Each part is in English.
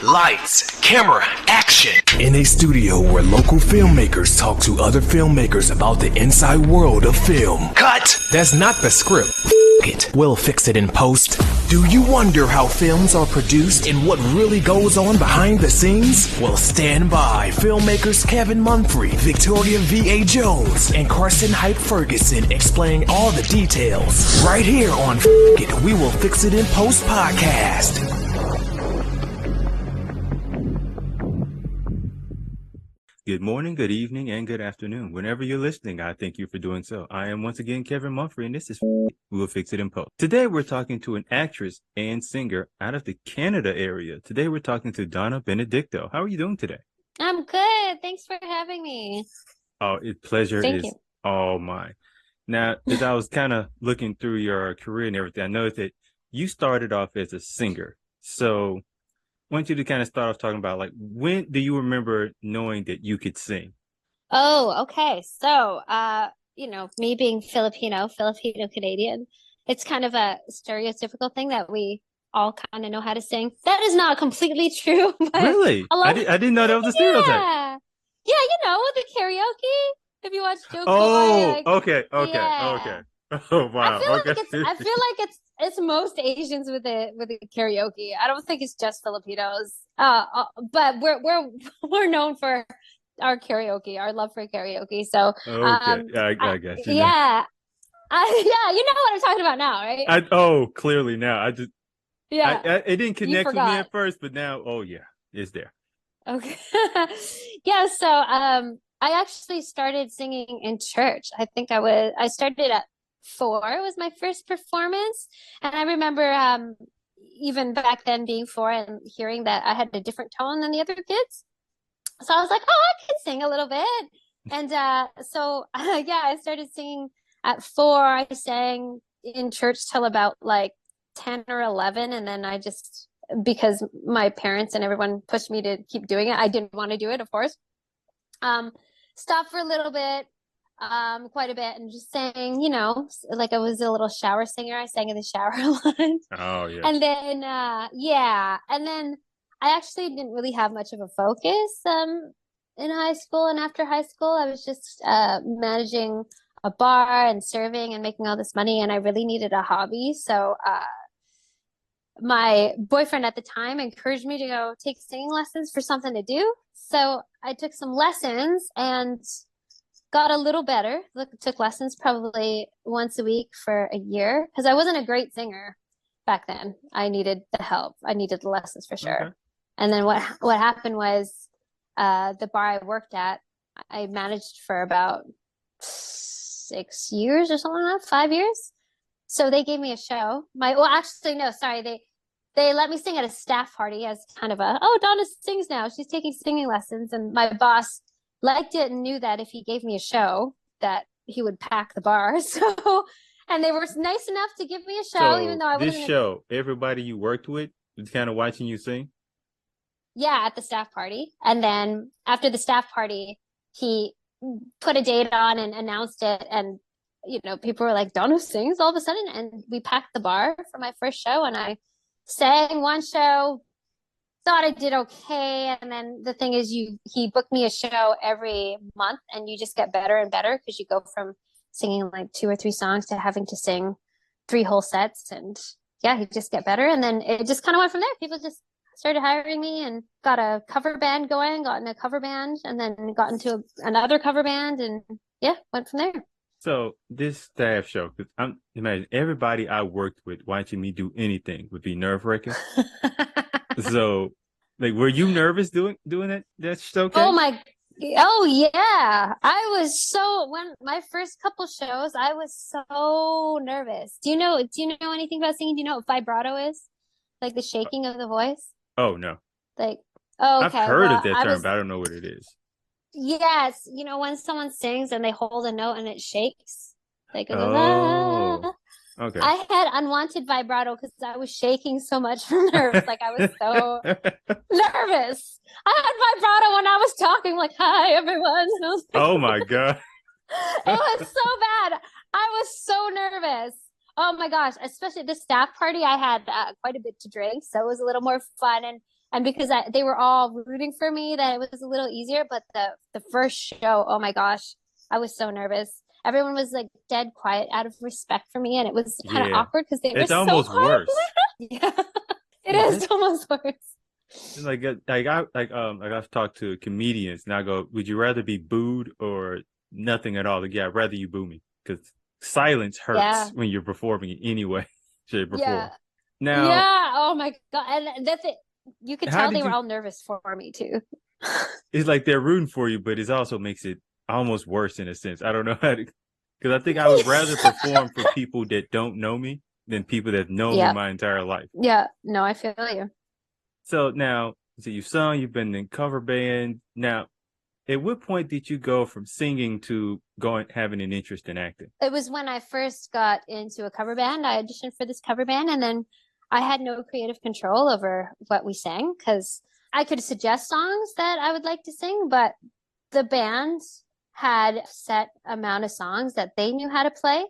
Lights, camera, action. In a studio where local filmmakers talk to other filmmakers about the inside world of film. Cut. That's not the script. It. We'll fix it in post. Do you wonder how films are produced and what really goes on behind the scenes? Well, stand by. Filmmakers Kevin Munfrey, Victoria V.A. Jones, and Carson Hype Ferguson explain all the details. Right here on It, We Will Fix It in Post podcast. Good morning, good evening, and good afternoon. Whenever you're listening, I thank you for doing so. I am once again Kevin Mumphrey, and this is We Will Fix It in Post. Today, we're talking to an actress and singer out of the Canada area. Today, we're talking to Donna Benedicto. How are you doing today? I'm good. Thanks for having me. Oh, pleasure Thank is you. all mine. Now, as I was kind of looking through your career and everything, I noticed that you started off as a singer. So I want you to kind of start off talking about, like, when do you remember knowing that you could sing? Oh, okay. So, me being Filipino Canadian, it's kind of a stereotypical thing that we all kind of know how to sing. That is not completely true. But Really? I didn't know that was a stereotype. Yeah, the karaoke. If you watch Joe Oh, Coy, okay. yeah. Oh, wow. I feel like it's most Asians with the karaoke. I don't think it's just Filipinos. But we're known for our karaoke, our love for karaoke. So okay, I got you. Yeah, you know what I'm talking about now, right? Clearly now. It didn't connect with me at first, but now, it's there. Okay. Yeah. So I actually started singing in church. I started at 4 was my first performance, and I remember even back then being 4 and hearing that I had a different tone than the other kids. So I was like, oh, I can sing a little bit. And I started singing at 4. I sang in church till about like 10 or 11, and then I just, because my parents and everyone pushed me to keep doing it, I didn't want to do it, of course. Stopped for a little bit, quite a bit, and just sang, like I was a little shower singer. I sang in the shower a lot. Oh, yeah. And then, and then I actually didn't really have much of a focus in high school and after high school. I was just managing a bar and serving and making all this money, and I really needed a hobby. So my boyfriend at the time encouraged me to go take singing lessons for something to do. So I took some lessons and got a little better. Took lessons probably once a week for a year because I wasn't a great singer back then. I needed the help. I needed the lessons for sure. Okay. And then what happened was the bar I worked at, I managed for about 6 years or something like that, 5 years. So they gave me a show. They let me sing at a staff party as kind of Donna sings now. She's taking singing lessons. And my boss liked it and knew that if he gave me a show that he would pack the bar. So, and they were nice enough to give me a show, so even though I wasn't. This show, everybody you worked with was kind of watching you sing? Yeah, at the staff party. And then after the staff party, he put a date on and announced it. And, people were like, Donna sings all of a sudden. And we packed the bar for my first show. And I sang one show, thought I did okay. And then the thing is, he booked me a show every month, and you just get better and better because you go from singing like 2 or 3 songs to having to sing 3 whole sets. And you just get better. And then it just kind of went from there. People just started hiring me and got a cover band going, got in a cover band, and then got into another cover band, and went from there. So this staff show, because I'm imagine everybody I worked with watching me do anything would be nerve-wracking. So, like, were you nervous doing that showcase? Oh yeah. When my first couple shows, I was so nervous. Do you know anything about singing? Do you know what vibrato is? Like the shaking of the voice? Oh no. Okay. I've heard of that term, but I don't know what it is. Yes, when someone sings and they hold a note and it shakes, they go, okay. I had unwanted vibrato because I was shaking so much from nerves. Like I was so nervous. I had vibrato when I was talking, like, "Hi, everyone." And I was like, oh my god, it was so bad. I was so nervous. Oh my gosh! Especially the staff party, I had quite a bit to drink, so it was a little more fun. And And because they were all rooting for me, that it was a little easier. But the first show, oh my gosh, I was so nervous. Everyone was like dead quiet out of respect for me, and it was kind of Yeah. awkward because they were It's so almost quiet. worse. Yeah, it Yeah, is almost worse. I've talked to comedians and I go, would you rather be booed or nothing at all? Like, yeah, I'd rather you boo me because silence hurts Yeah. when you're performing in any way, shape, or form. Yeah. Now, Yeah. Oh my God. And that's it. You could how tell did they were you? all nervous for me too. It's like they're rooting for you, but it also makes it almost worse in a sense. I don't know how to, because I think I would rather perform for people that don't know me than people that know me Yeah. my entire life. Yeah. No, I feel you. So now, so you've sung, you've been in cover band. Now, at what point did you go from singing to having an interest in acting? It was when I first got into a cover band. I auditioned for this cover band, and then I had no creative control over what we sang because I could suggest songs that I would like to sing, but the band had a set amount of songs that they knew how to play.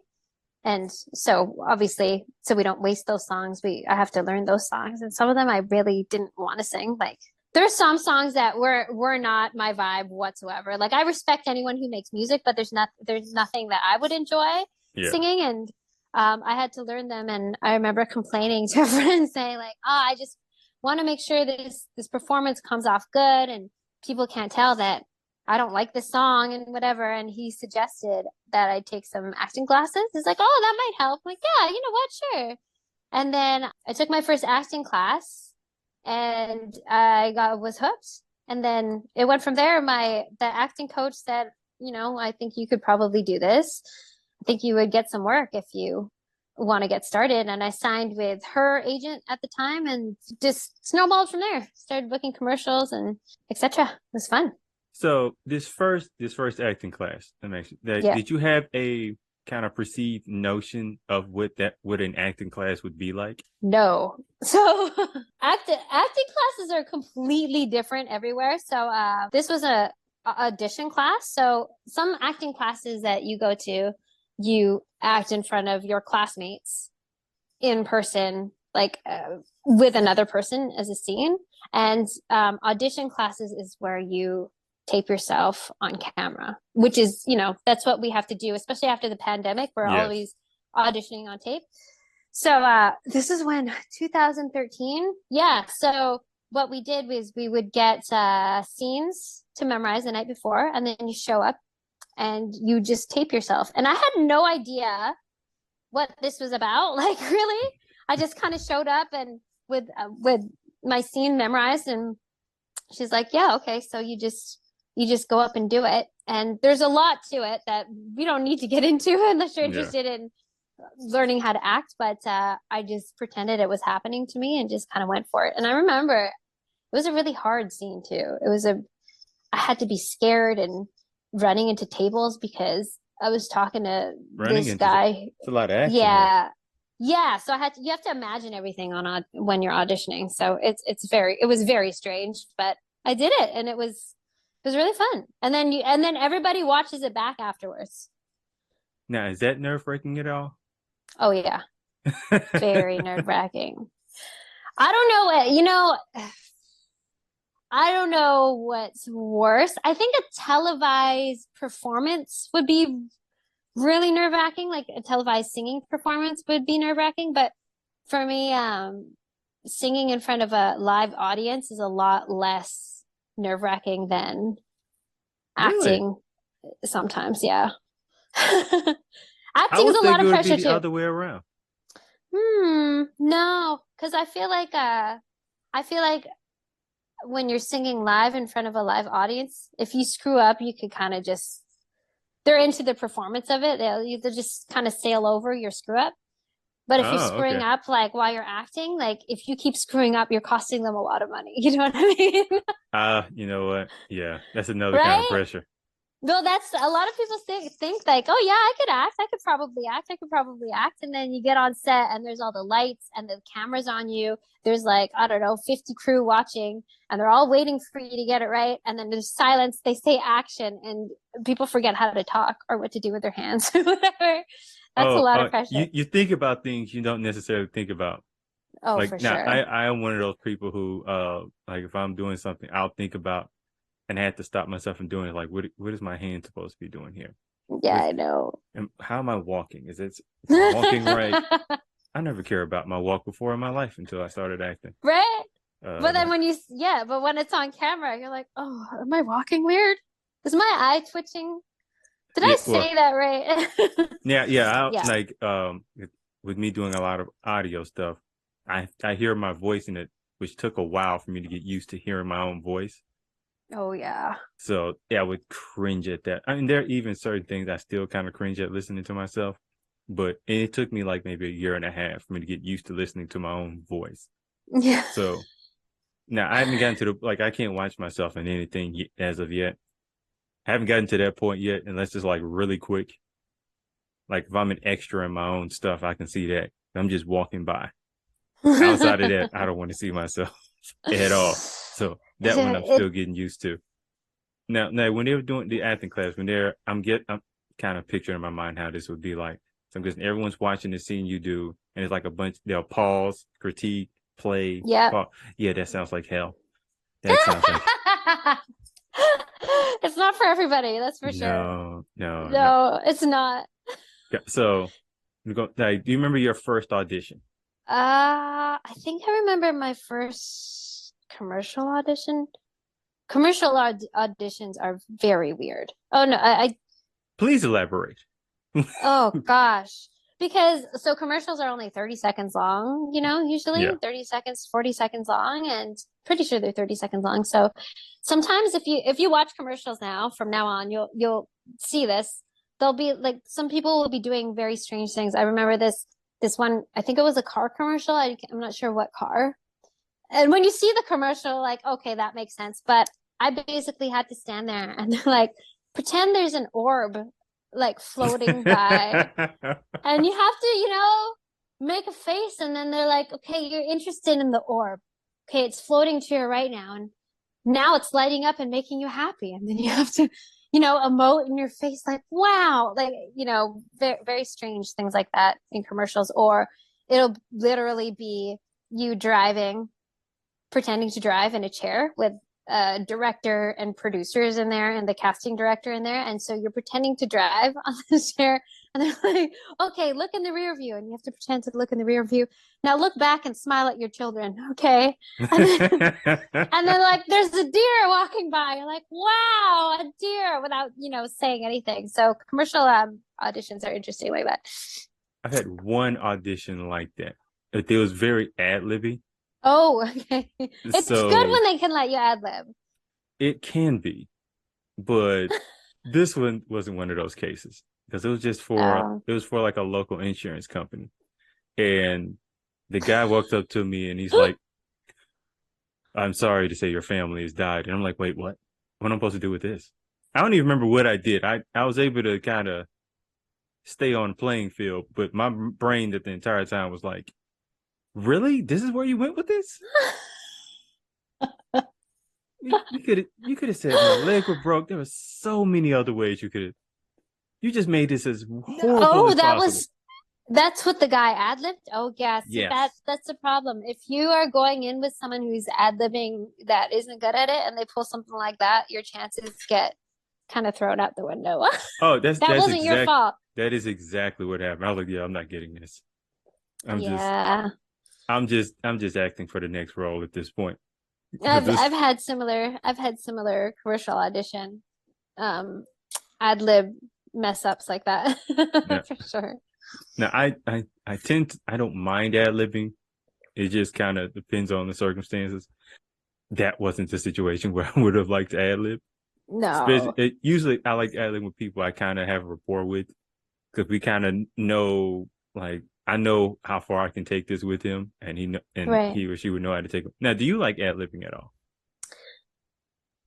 And so obviously, so we don't waste those songs, I have to learn those songs. And some of them I really didn't want to sing. Like there's some songs that were not my vibe whatsoever. Like I respect anyone who makes music, but there's nothing that I would enjoy singing. And I had to learn them. And I remember complaining to a friend saying like, oh, I just want to make sure this performance comes off good and people can't tell that I don't like this song and whatever. And he suggested that I take some acting classes. He's like, oh, that might help. I'm like, yeah, you know what? Sure. And then I took my first acting class and was hooked. And then it went from there. The acting coach said, you know, I think you could probably do this. I think you would get some work if you want to get started. And I signed with her agent at the time and just snowballed from there. Started booking commercials and etc. It was fun. So this first acting class, did you have a kind of perceived notion of what an acting class would be like? No. So acting classes are completely different everywhere. So this was a audition class. So some acting classes that you go to, you act in front of your classmates in person, like with another person as a scene. And audition classes is where you tape yourself on camera, which is, you know, that's what we have to do, especially after the pandemic. We're always auditioning on tape. So this is when 2013. Yeah. So what we did was we would get scenes to memorize the night before, and then you show up and you just tape yourself. And I had no idea what this was about. Like, really, I just kind of showed up and with my scene memorized, and she's like, yeah, okay, so you just go up and do it. And there's a lot to it that we don't need to get into unless you're interested in learning how to act. But I just pretended it was happening to me and just kind of went for it. And I remember it was a really hard scene too. I had to be scared and running into tables because I was talking to this guy. It's a lot of action. Yeah. Yeah. So you have to imagine everything when you're auditioning. So it was very strange, but I did it and it was really fun. And then everybody watches it back afterwards. Now, is that nerve-wracking at all? Oh yeah. Very nerve-wracking. I don't know what's worse. I think a televised performance would be really nerve-wracking. Like a televised singing performance would be nerve-wracking. But for me, singing in front of a live audience is a lot less nerve-wracking than acting sometimes. Yeah. Acting is a lot of pressure too. The other way around. No, because I feel like when you're singing live in front of a live audience, if you screw up, you could kind of they're into the performance of it. They'll just kind of sail over your screw up. But if you're screwing up, like while you're acting, like if you keep screwing up, you're costing them a lot of money. You know what I mean? You know what? Yeah, that's another kind of pressure. No, that's a lot of people think like, oh yeah, I could act. I could probably act. And then you get on set and there's all the lights and the cameras on you. There's like, I don't know, 50 crew watching and they're all waiting for you to get it right. And then there's silence. They say action and people forget how to talk or what to do with their hands or whatever. That's a lot of pressure. You think about things you don't necessarily think about. Oh, Like for now, sure. I am one of those people who like if I'm doing something, I'll think about and I have to stop myself from doing it. Like, what is my hand supposed to be doing here? Yeah, What I know. how am I walking? Is I walking right? I never care about my walk before in my life until I started acting. Right? But then Like, but when it's on camera, you're like, oh, am I walking weird? Is my eye twitching? Did yeah, I well, say that right? yeah. Yeah. Like with me doing a lot of audio stuff, I hear my voice in it, which took a while for me to get used to hearing my own voice. Oh, yeah. So yeah, I would cringe at that. I mean, there are even certain things I still kind of cringe at listening to myself, but it took me like maybe a year and a half for me to get used to listening to my own voice. Yeah. So now I haven't gotten to the like I can't watch myself in anything as of yet. I haven't gotten to that point yet, unless it's like really quick. Like if I'm an extra in my own stuff, I can see that. I'm just walking by. Outside of that, I don't want to see myself at all. So that one I'm It, still getting used to. Now when they were doing the acting class, I'm kind of picturing in my mind how this would be like. So because everyone's watching the scene you do, and it's like a bunch. They'll pause, critique, play. yeah. Pause. Yeah, that sounds like hell. That sounds like It's not for everybody, that's for sure. no. No, it's not. Yeah, so we go. Like, do you remember your first audition? I think I remember my first commercial audition. Commercial auditions are very weird. Oh no, Please elaborate. oh gosh. Because so commercials are only 30 seconds long, usually Yeah. 30 seconds, 40 seconds long, and pretty sure they're 30 seconds long. So sometimes if you watch commercials now, from now on, you'll see this. They'll be like some people will be doing very strange things. I remember this one, I think it was a car commercial. I'm not sure what car. And when you see the commercial, like, okay, that makes sense. But I basically had to stand there and like pretend there's an orb like floating by. And you have to, make a face. And then they're like, okay, you're interested in the orb. Okay, it's floating to your right now. And now it's lighting up and making you happy. And then you have to, emote in your face like, wow, like, very, very strange things like that in commercials. Or it'll literally be you driving, pretending to drive in a chair with director and producers in there and the casting director in there. And so you're pretending to drive on this chair. And they're like, okay, look in the rear view. And you have to pretend to look in the rear view. Now look back and smile at your children. Okay. And then like there's a deer walking by. You're like, wow, a deer without, saying anything. So commercial auditions are interesting like that. I've had one audition like that. It was very ad-libby. Oh, okay. It's good So when they can let you ad lib. it can be, but this one wasn't one of those cases because it was just Oh. it was for like a local insurance company. And the guy walked up to me and he's like, I'm sorry to say your family has died. And I'm like, wait, what? What am I supposed to do with this? I don't even remember what I did. I was able to kind of stay on the playing field, but my brain that the entire time was like, really? This is where you went with this? You could have said my leg was broke. There were so many other ways you could have. You just made this as horrible Oh, as possible. that's what the guy ad libbed. Oh, yes. Yes. That's the problem. If you are going in with someone who's ad libbing that isn't good at it, and they pull something like that, your chances get kind of thrown out the window. Oh, That that's wasn't your fault. That is exactly what happened. I was like, yeah, I'm not getting this. Yeah. I'm just acting for the next role at this point. I've had similar commercial audition ad lib mess ups like that. Yeah. For sure. Now I don't mind ad libbing. It just kind of depends on the circumstances. That wasn't the situation where I would have liked to ad lib. No. Usually I like ad lib with people I kind of have a rapport with because we kind of know, like, I know how far I can take this with him, and Right. he or she would know how to take it. Now, do you like ad libbing at all?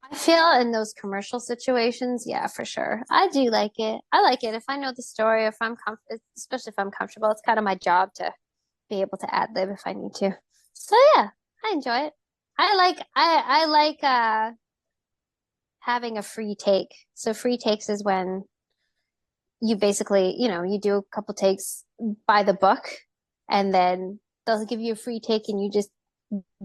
I feel in those commercial situations, yeah, for sure. I do like it. I like it if I know the story, if I'm especially if I'm comfortable. It's kind of my job to be able to ad lib if I need to. So yeah, I enjoy it. I like having a free take. So free takes is when you basically, you do a couple takes by the book, and then they'll give you a free take and you just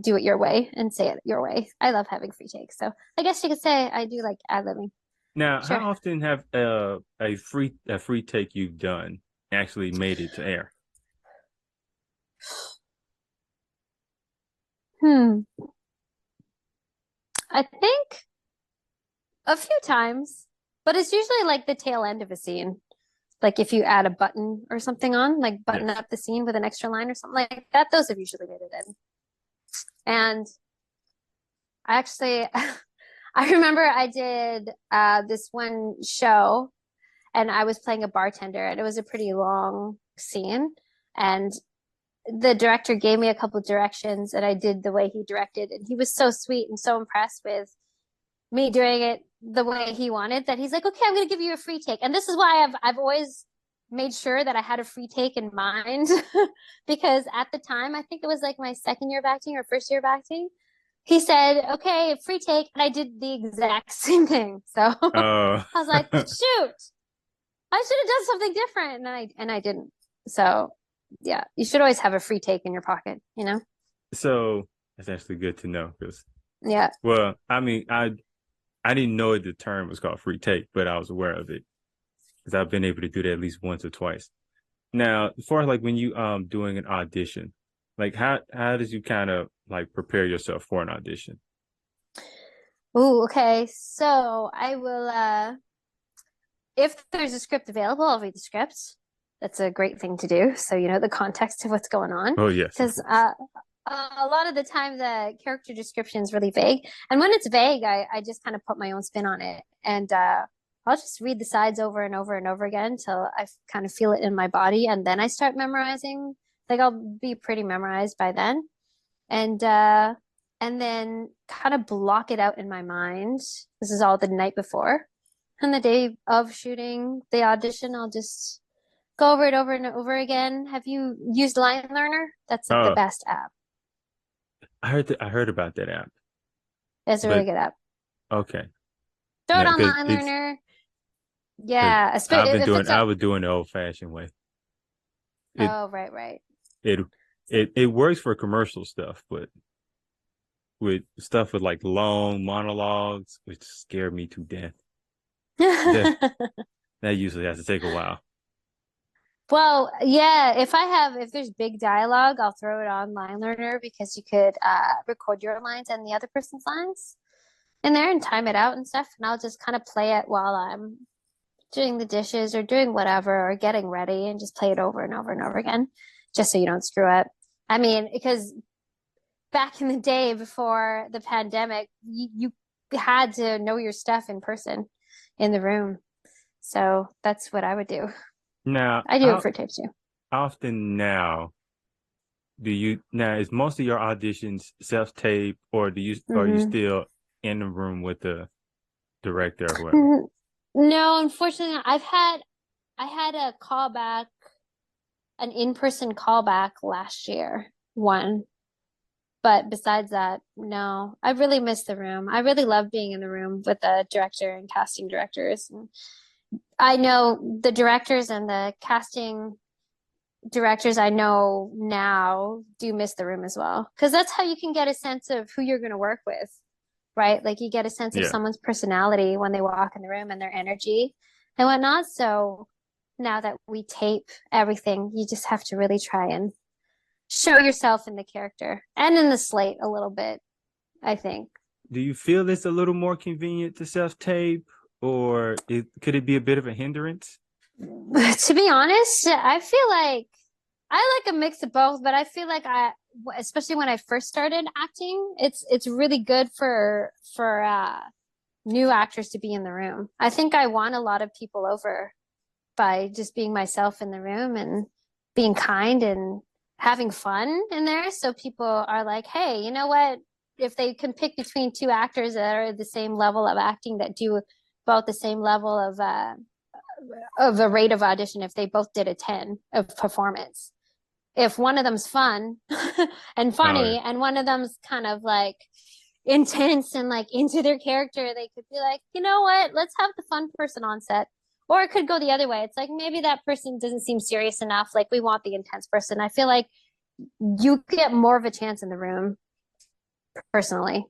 do it your way and say it your way. I love having free takes. So I guess you could say I do like ad-libbing. Now, Sure. how often have a free take you've done actually made it to air? I think a few times, but it's usually like the tail end of a scene. Like if you add a button or something on, like button Yes. up the scene with an extra line or something like that, those have usually made it in. And I actually, I remember I did this one show and I was playing a bartender and it was a pretty long scene. And the director gave me a couple directions and I did the way he directed. And he was so sweet and so impressed with me doing it the way he wanted that he's like, okay, I'm going to give you a free take. And this is why I've always made sure that I had a free take in mind because at the time, I think it was like my second year of acting or first year of acting. He said, okay, free take. And I did the exact same thing. So I was like, shoot, I should have done something different. And I didn't. So yeah, you should always have a free take in your pocket, you know? So that's actually good to know because, Yeah. well, I mean, I didn't know the term was called free take, but I was aware of it because I've been able to do that at least once or twice. Now, as far as like when you doing an audition, like how does you kind of like prepare yourself for an audition? Oh, okay. So I will if there's a script available, I'll read the script. That's a great thing to do. So you know the context of what's going on. Oh yes, Because a lot of the time the character description is really vague. And when it's vague, I just kind of put my own spin on it. And I'll just read the sides over and over and over again until I kind of feel it in my body. And then I start memorizing. Like I'll be pretty memorized by then. And then kind of block it out in my mind. This is all the night before. And the day of shooting the audition, I'll just go over it over and over again. Have you used Line Learner? That's like the uh, best app. I heard about that app, It's a but really good app. okay, Throw it yeah, on because Line it's Learner. because Yeah, if it's I a was doing the old fashioned way. It oh right. it it works for commercial stuff, but with stuff with like long monologues, which scared me to death. That that usually has to take a while. Well, yeah, if there's big dialogue, I'll throw it on Line Learner because you could record your lines and the other person's lines in there and time it out and stuff. And I'll just kind of play it while I'm doing the dishes or doing whatever or getting ready and just play it over and over and over again, just so you don't screw up. I mean, because back in the day before the pandemic, you had to know your stuff in person in the room. So that's what I would do. Now, I do it for tips too. how often now do you now is most of your auditions self tape or do you are you Mhm. still in the room with the director or whoever? No, unfortunately, I had a callback, an in-person callback last year, one. But besides that, no, I really miss the room. I really love being in the room with the director and casting directors. And I know the directors and the casting directors I know now do miss the room as well. Because that's how you can get a sense of who you're going to work with, right? Like you get a sense of Yeah. someone's personality when they walk in the room and their energy and whatnot. So now that we tape everything, you just have to really try and show yourself in the character and in the slate a little bit, I think. Do you feel it's a little more convenient to self tape or could it be a bit of a hindrance? To be honest, I feel like I like a mix of both, but I feel like especially when I first started acting, it's really good for new actors to be in the room. I think I won a lot of people over by just being myself in the room and being kind and having fun in there. So people are like, hey, you know what? If they can pick between two actors that are the same level of acting that do about the same level of a rate of audition, if they both did a 10 of performance, if one of them's fun and Oh, yeah. funny and one of them's kind of like intense and like into their character, they could be like, you know what, let's have the fun person on set. Or it could go the other way. It's like maybe that person doesn't seem serious enough, like we want the intense person. I feel like you get more of a chance in the room, personally.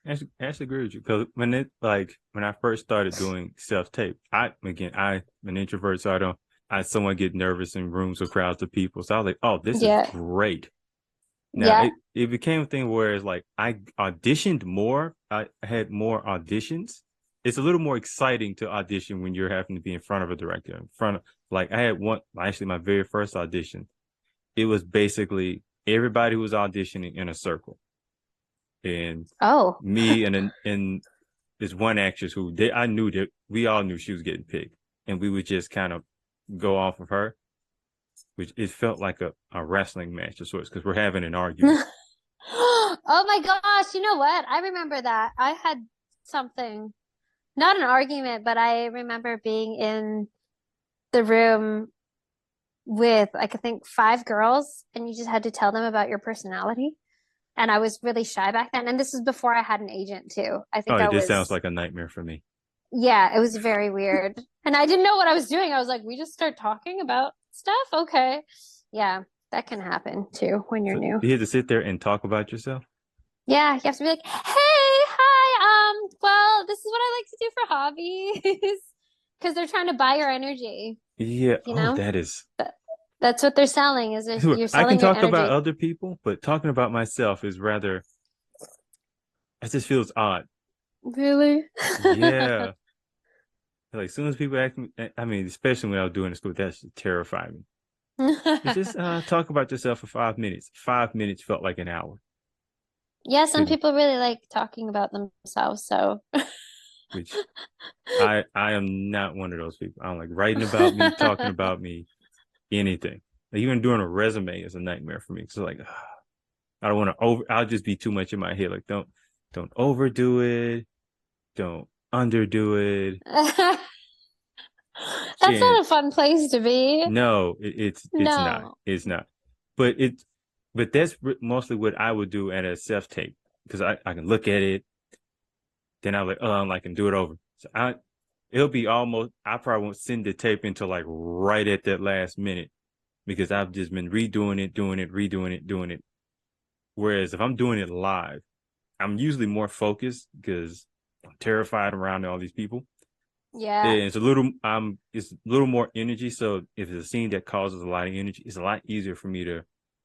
I actually agree with you because when I first started doing self-tape, I'm an introvert, so I somewhat get nervous in rooms with crowds of people. So I was like, oh, this is Yeah. great. Now Yeah. it became a thing where it's like I auditioned more. I had more auditions. It's a little more exciting to audition when you're having to be in front of a director, in front of like I had one actually my very first audition. It was basically everybody who was auditioning in a circle. And Oh. me and this one actress I knew that we all knew she was getting picked. And we would just kind of go off of her, which it felt like a wrestling match of sorts because we're having an argument. Oh my gosh, you know what? I remember that. I had something, not an argument, but I remember being in the room with like I think five girls, and you just had to tell them about your personality. And I was really shy back then. And this was before I had an agent too. I Oh, think I this sounds was, like a nightmare for me. yeah, it was very weird. And I didn't know what I was doing. I was like, we just start talking about stuff. Okay. Yeah, that can happen too when you're So new. you had to sit there and talk about yourself? Yeah, you have to be like, hey, hi, well, this is what I like to do for hobbies. Because they're trying to buy your energy, Yeah. you Oh, know? that is. That's what they're selling is you're I can selling your talk about energy. other people, but talking about myself is rather. It just feels odd. Really? Yeah. Like as soon as people ask me, I mean, especially when I was doing the school, that's terrifying me. It's just talk about yourself for 5 minutes. 5 minutes felt like an hour Yeah, to some me, people really like talking about themselves, so which I am not one of those people. I don't like writing about me, talking about me, anything. Like, even doing a resume is a nightmare for me. So like, I don't want to I'll just be too much in my head. Like, don't overdo it. Don't underdo it. that's And not a fun place to be. no, it's not. No. It's not. But but that's mostly what I would do at a self tape because I can look at it, then I like I can do it over. So it'll be almost I probably won't send the tape until like right at that last minute because I've just been redoing it, doing it, redoing it, doing it. Whereas if I'm doing it live, I'm usually more focused because I'm terrified around all these people. Yeah. And it's a little more energy. So if it's a scene that causes a lot of energy, it's a lot easier for me to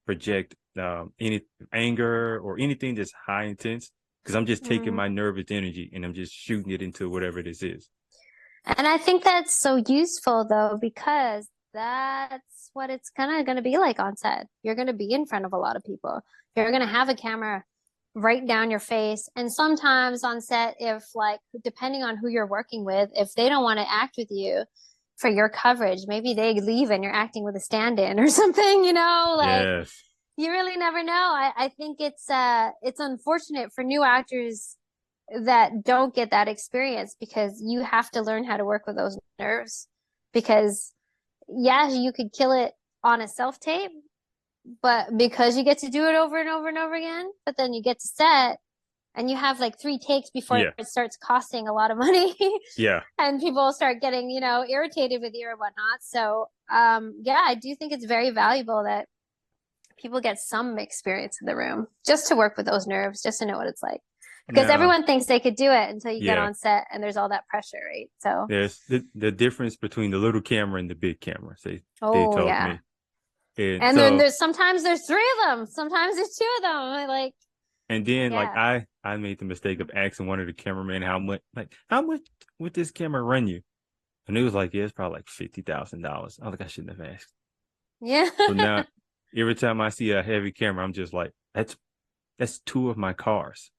project any anger or anything that's high intense because I'm just taking my nervous energy and I'm just shooting it into whatever this is. And I think that's so useful though, because that's what it's kind of going to be like on set. You're going to be in front of a lot of people. You're going to have a camera right down your face. And sometimes on set, if like, depending on who you're working with, if they don't want to act with you for your coverage, maybe they leave and you're acting with a stand-in or something, like Yes. you really never know. I think it's unfortunate for new actors that don't get that experience because you have to learn how to work with those nerves because yeah, you could kill it on a self tape, but because you get to do it over and over and over again, but then you get to set and you have like three takes before Yeah. it starts costing a lot of money. Yeah. And people start getting, irritated with you or whatnot. So yeah, I do think it's very valuable that people get some experience in the room just to work with those nerves, just to know what it's like. Because Now, everyone thinks they could do it until you get yeah, on set and there's all that pressure, right? So, there's the difference between the little camera and the big camera. They oh told yeah. me. And And then so, sometimes there's three of them, sometimes there's two of them. Like, and then like yeah. I made the mistake of asking one of the cameramen how much would this camera run you? And it was like, yeah, it's probably like $50,000. I was like, I shouldn't have asked. Yeah. So now every time I see a heavy camera, I'm just like, that's two of my cars.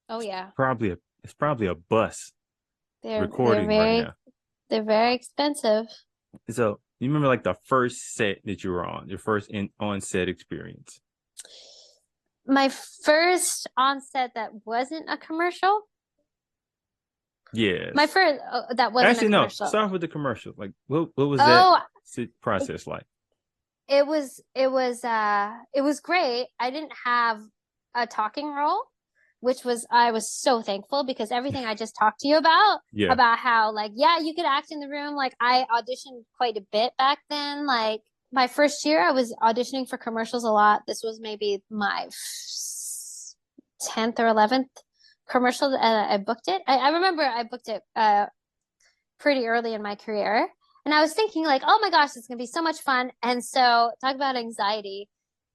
Oh yeah. It's probably a bus They're recording right very now. they're very expensive. So you remember like the first set that you were on, your first on set experience? My first on set that wasn't a commercial. Yes. My first that wasn't Actually, a no. commercial. Start with the commercial. Like, what was Oh, that process like? it was great. I didn't have a talking role, which I was so thankful because everything I just talked to you Yeah. about how like, yeah, you could act in the room. Like I auditioned quite a bit back then. Like my first year, I was auditioning for commercials a lot. This was maybe my 10th or 11th commercial that I booked it. I remember I booked it pretty early in my career. And I was thinking like, oh my gosh, it's gonna be so much fun. And so talk about anxiety.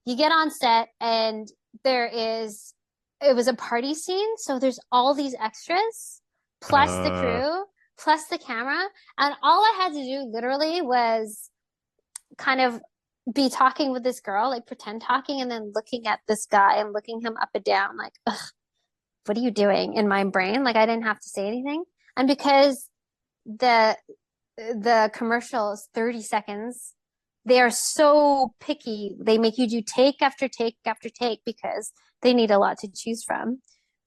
You get on set and it was a party scene. So there's all these extras, plus the Uh, crew, plus the camera. And all I had to do literally was kind of be talking with this girl, like pretend talking, and then looking at this guy and looking him up and down, like, ugh, what are you doing in my brain? Like I didn't have to say anything. And because the the commercial is 30 seconds, they are so picky. They make you do take after take after take because they need a lot to choose from.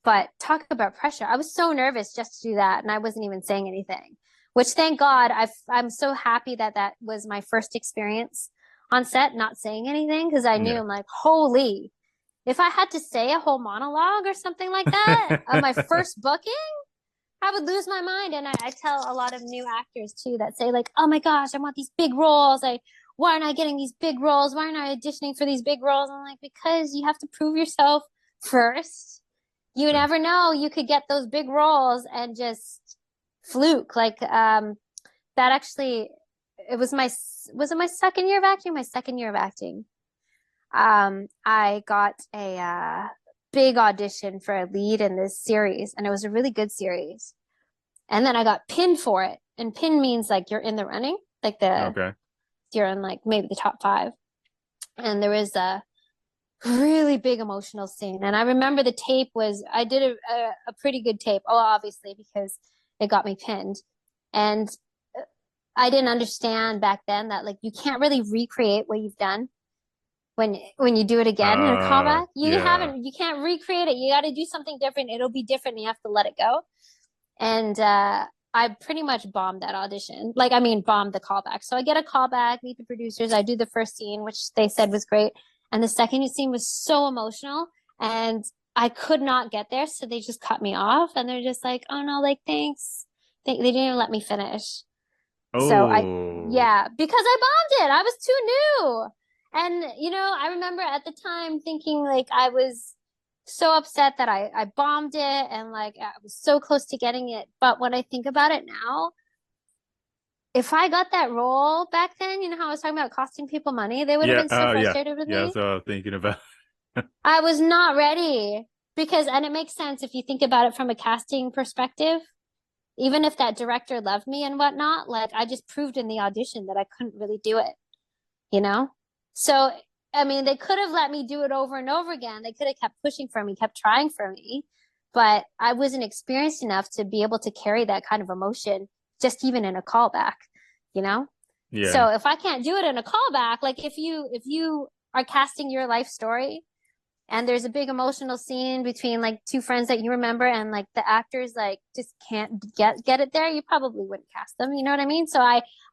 But talk about pressure. I was so nervous just to do that, and I wasn't even saying anything. Which, thank God, I'm so happy that that was my first experience on set, not saying anything, because I knew yeah. I'm like, holy, if I had to say a whole monologue or something like that on my first booking, I would lose my mind. And I tell a lot of new actors too that say like, oh my gosh, I want these big roles. Why aren't I getting these big roles? Why aren't I auditioning for these big roles? I'm like, because you have to prove yourself first. You never know. You could get those big roles and just fluke. Like, that actually, it was it my second year of acting? My second year of acting. I got a, big audition for a lead in this series, and it was a really good series. And then I got pinned for it. And pin means like you're in the running, like Okay. you're in like maybe the top five. And there was a really big emotional scene. And I remember the tape was, I did a pretty good tape. Oh, obviously, because it got me pinned. And I didn't understand back then that like you can't really recreate what you've done when you do it again in a callback. Yeah. You can't recreate it. You got to do something different. It'll be different. And you have to let it go. And I pretty much bombed that audition. Like, I mean, bombed the callback. So I get a callback, meet the producers. I do the first scene, which they said was great. And the second scene was so emotional. And I could not get there. So they just cut me off. And they're just like, oh no, like, thanks. They didn't even let me finish. So Oh, yeah, because I bombed it. I was too new. And, I remember at the time thinking like I was so upset that I bombed it and like I was so close to getting it. But when I think about it now, if I got that role back then, you know how I was talking about costing people money, they would have yeah. been so Yeah. frustrated with Yeah. me. That's what I was thinking about. I was not ready because, and it makes sense if you think about it from a casting perspective. Even if that director loved me and whatnot, like I just proved in the audition that I couldn't really do it, you know? So, I mean, they could have let me do it over and over again. They could have kept pushing for me, kept trying for me, but I wasn't experienced enough to be able to carry that kind of emotion, just even in a callback, you know? Yeah. So if I can't do it in a callback, like if you are casting your life story and there's a big emotional scene between like two friends that you remember and like the actors like just can't get it there, you probably wouldn't cast them, you know what I mean? So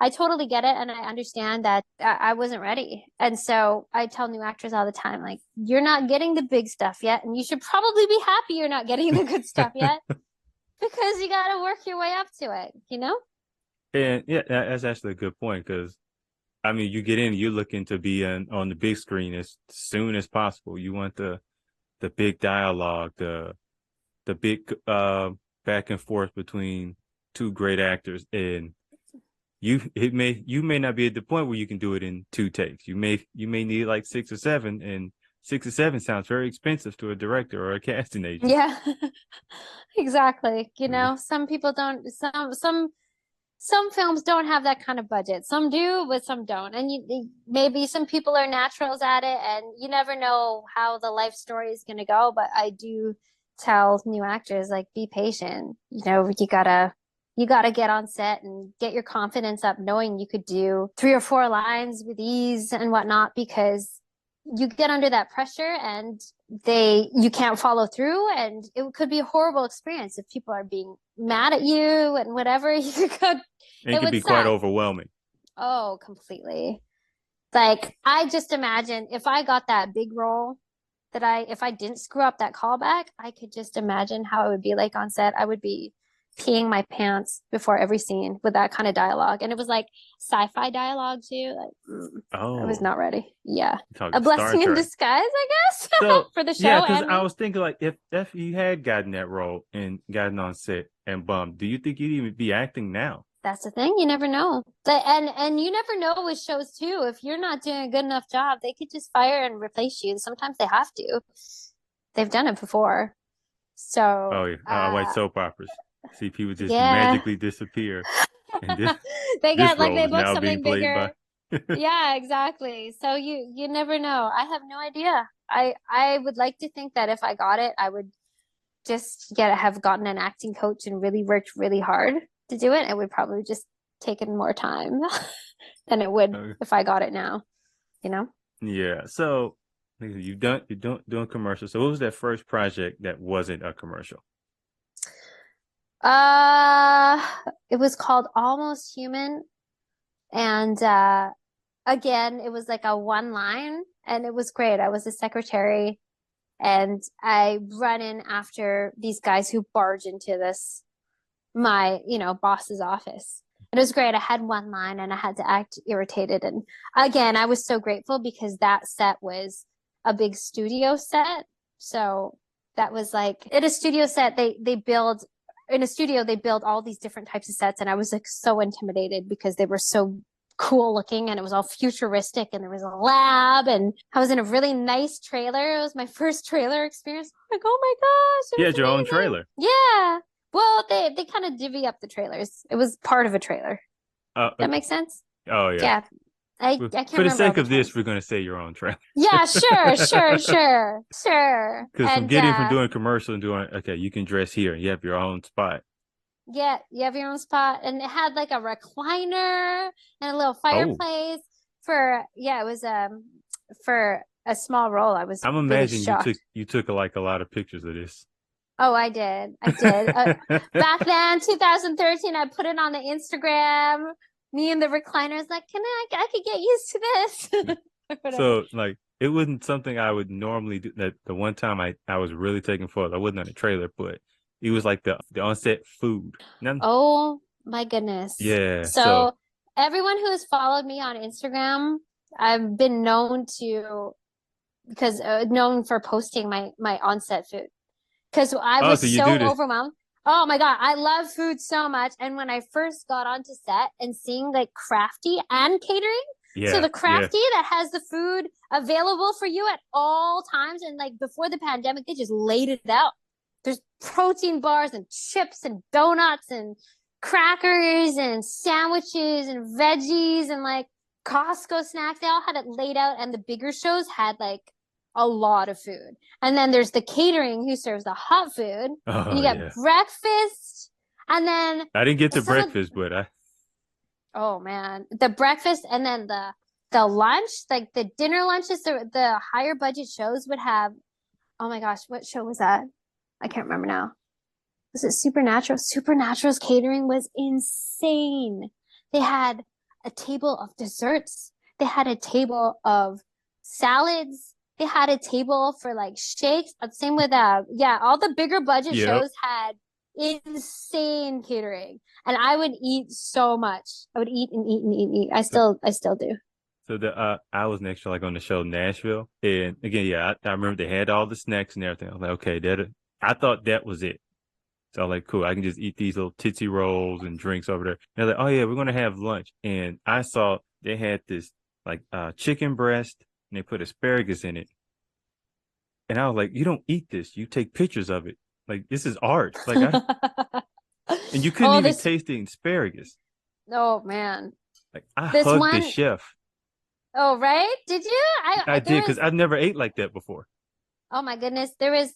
I totally get it, and I understand that I wasn't ready. And so I tell new actors all the time, like, you're not getting the big stuff yet, and you should probably be happy you're not getting the good stuff yet, because you got to work your way up to it, you know? And yeah, that's actually a good point because I mean, you get in, you're looking to be on the big screen as soon as possible. You want the big dialogue, the big back and forth between two great actors, and you may not be at the point where you can do it in two takes. You may need like 6 or 7, and 6 or 7 sounds very expensive to a director or a casting agent. Yeah. Exactly. Some people don't, some films don't have that kind of budget. Some do, but some don't. And maybe some people are naturals at it, and you never know how the life story is going to go. But I do tell new actors, like, be patient. You gotta get on set and get your confidence up, knowing you could do 3 or 4 lines with ease and whatnot, because you get under that pressure and you can't follow through, and it could be a horrible experience if people are being mad at you and whatever. And it It can would be quite suck. overwhelming. Oh, completely. Like, I just imagine if I got that big role, if I didn't screw up that callback, I could just imagine how it would be like on set. I would be peeing my pants before every scene with that kind of dialogue. And it was like sci-fi dialogue too. Like, I was not ready. Yeah. A blessing in disguise, I guess, So for the show. yeah, because and I me. was thinking like if you had gotten that role and gotten on set and bummed, do you think you'd even be acting now? That's the thing. You never know. And you never know with shows too. If you're not doing a good enough job, they could just fire and replace you. Sometimes they have to. They've done it before. So Oh yeah, like soap operas. See people just yeah. magically disappear, and this They this get like role they is book now being something played bigger. by. Yeah, exactly. So you never know. I have no idea. I would like to think that if I got it, I would just have gotten an acting coach and really worked really hard to do it. It would probably just taken more time than it would if I got it now, you know? Yeah. So you're doing commercials. So what was that first project that wasn't a commercial? It was called Almost Human. And again, it was like a one line and it was great. I was a secretary and I run in after these guys who barge into my boss's office. And it was great. I had one line and I had to act irritated. And again, I was so grateful because that set was a big studio set. So that was like in a studio set, they build in a studio, they build all these different types of sets. And I was like so intimidated because they were so cool looking and it was all futuristic and there was a lab and I was in a really nice trailer. It was my first trailer experience. I'm like, oh my gosh. You had your own trailer. Yeah. Well, they kind of divvy up the trailers. It was part of a trailer. That makes sense? Oh yeah. Yeah. I can't remember. For the sake of this, we're gonna say your own trailer. Yeah, sure. Because from doing commercial and doing you can dress here. You have your own spot. Yeah, you have your own spot, and it had like a recliner and a little fireplace. It was for a small role. I'm imagining you took like a lot of pictures of this. Oh, I did. Back then, 2013, I put it on the Instagram. Me and the recliners, like, I could get used to this. So, like, it wasn't something I would normally do. That the one time I was really taking photos, I wasn't on a trailer, but it was like the on-set food. Oh my goodness. Yeah. So everyone who has followed me on Instagram, I've been known for posting my on-set food. Because I was so overwhelmed. Oh my God, I love food so much. And when I first got onto set and seeing like crafty and catering, so the crafty that has the food available for you at all times, and like before the pandemic, they just laid it out. There's protein bars and chips and donuts and crackers and sandwiches and veggies and like Costco snacks. They all had it laid out, and the bigger shows had like a lot of food. And then there's the catering who serves the hot food. And you get breakfast. And then I didn't get the breakfast, but oh man, the breakfast and then the lunch, like the dinner lunches, the higher budget shows would have, oh my gosh, what show was that? I can't remember now. Was it Supernatural? Supernatural's catering was insane. They had a table of desserts. They had a table of salads. They had a table for like shakes. Same with all the bigger budget shows had insane catering, and I would eat so much. I would eat and eat and eat and eat. I still do. So I was next to like on the show Nashville, and again, I remember they had all the snacks and everything. I was like, okay, I thought that was it. So I'm like, cool, I can just eat these little Tootsie Rolls and drinks over there. And they're like, oh yeah, we're gonna have lunch, and I saw they had this like chicken breast. And they put asparagus in it. And I was like, you don't eat this. You take pictures of it. Like, this is art. Like, and you couldn't even taste the asparagus. Oh, man. Like, I hugged the chef. Oh, right? Did you? I did, because I've never ate like that before. Oh, my goodness. If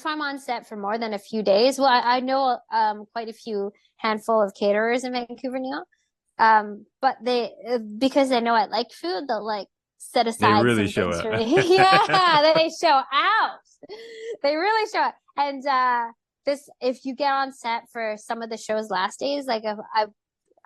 I'm on set for more than a few days, well, I know quite a few handful of caterers in Vancouver, New York. But because they know I like food, they'll like set aside. They really show out. Yeah, they show out. They really show out. And if you get on set for some of the show's last days, like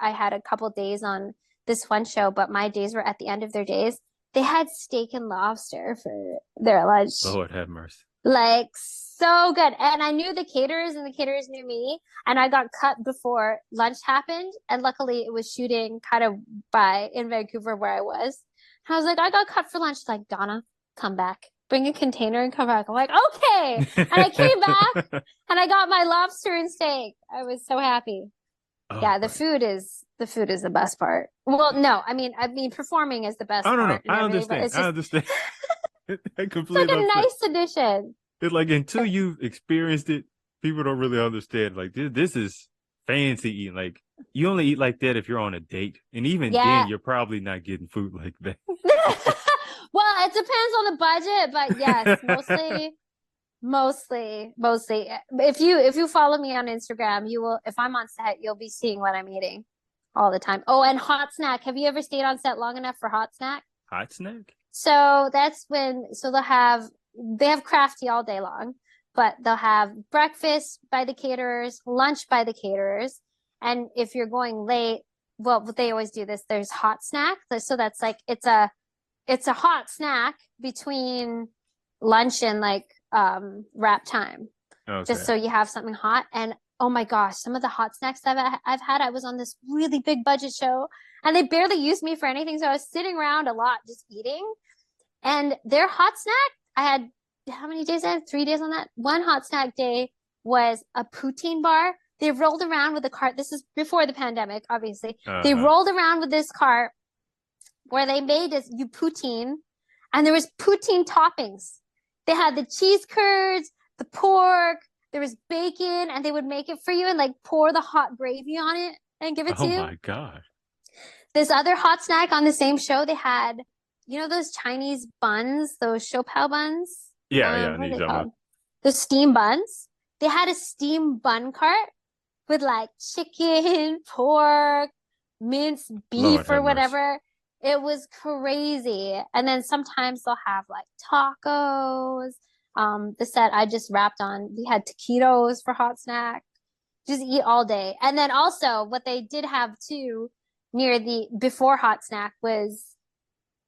I had a couple days on this one show, but my days were at the end of their days. They had steak and lobster for their lunch. Lord have mercy. Like so good. And I knew the caterers and the caterers knew me. And I got cut before lunch happened. And luckily it was shooting kind of by in Vancouver where I was. And I was like, I got cut for lunch. She's like, Donna, come back. Bring a container and come back. I'm like, okay. And I came back and I got my lobster and steak. I was so happy. Oh, Yeah, the food is the best part. Well, no, I mean performing is the best I don't know. part and I everything, but understand. it's I just understand. I it's like completely a understand. nice addition. It's like until you've experienced it, people don't really understand. Like this is fancy eating. Like you only eat like that if you're on a date, and even then, Yeah. you're probably not getting food like that. Well, it depends on the budget, but yes, mostly. If you follow me on Instagram, you will, if I'm on set, you'll be seeing what I'm eating all the time. Oh, and hot snack. Have you ever stayed on set long enough for hot snack? Hot snack? So that's when, so they have crafty all day long, but they'll have breakfast by the caterers, lunch by the caterers. And if you're going late, well, they always do this, there's hot snack. So that's like, it's a hot snack between lunch and like wrap time, Okay. just so you have something hot. And oh my gosh, some of the hot snacks I've had, I was on this really big budget show and they barely used me for anything. So I was sitting around a lot just eating. And their hot snack, I had how many days? I had 3 days on that. One hot snack day was a poutine bar. They rolled around with a cart. This is before the pandemic, obviously. They rolled around with this cart where they made this poutine, and there was poutine toppings. They had the cheese curds, the pork, there was bacon, and they would make it for you and like pour the hot gravy on it and give it to you. Oh my God. This other hot snack on the same show, they had, those Chinese buns, those shopao buns? Yeah, What are they called? The steam buns. They had a steam bun cart with like chicken, pork, minced beef or whatever. It was crazy. And then sometimes they'll have like tacos. The set I just wrapped on, we had taquitos for hot snack. Just eat all day. And then also what they did have too before hot snack was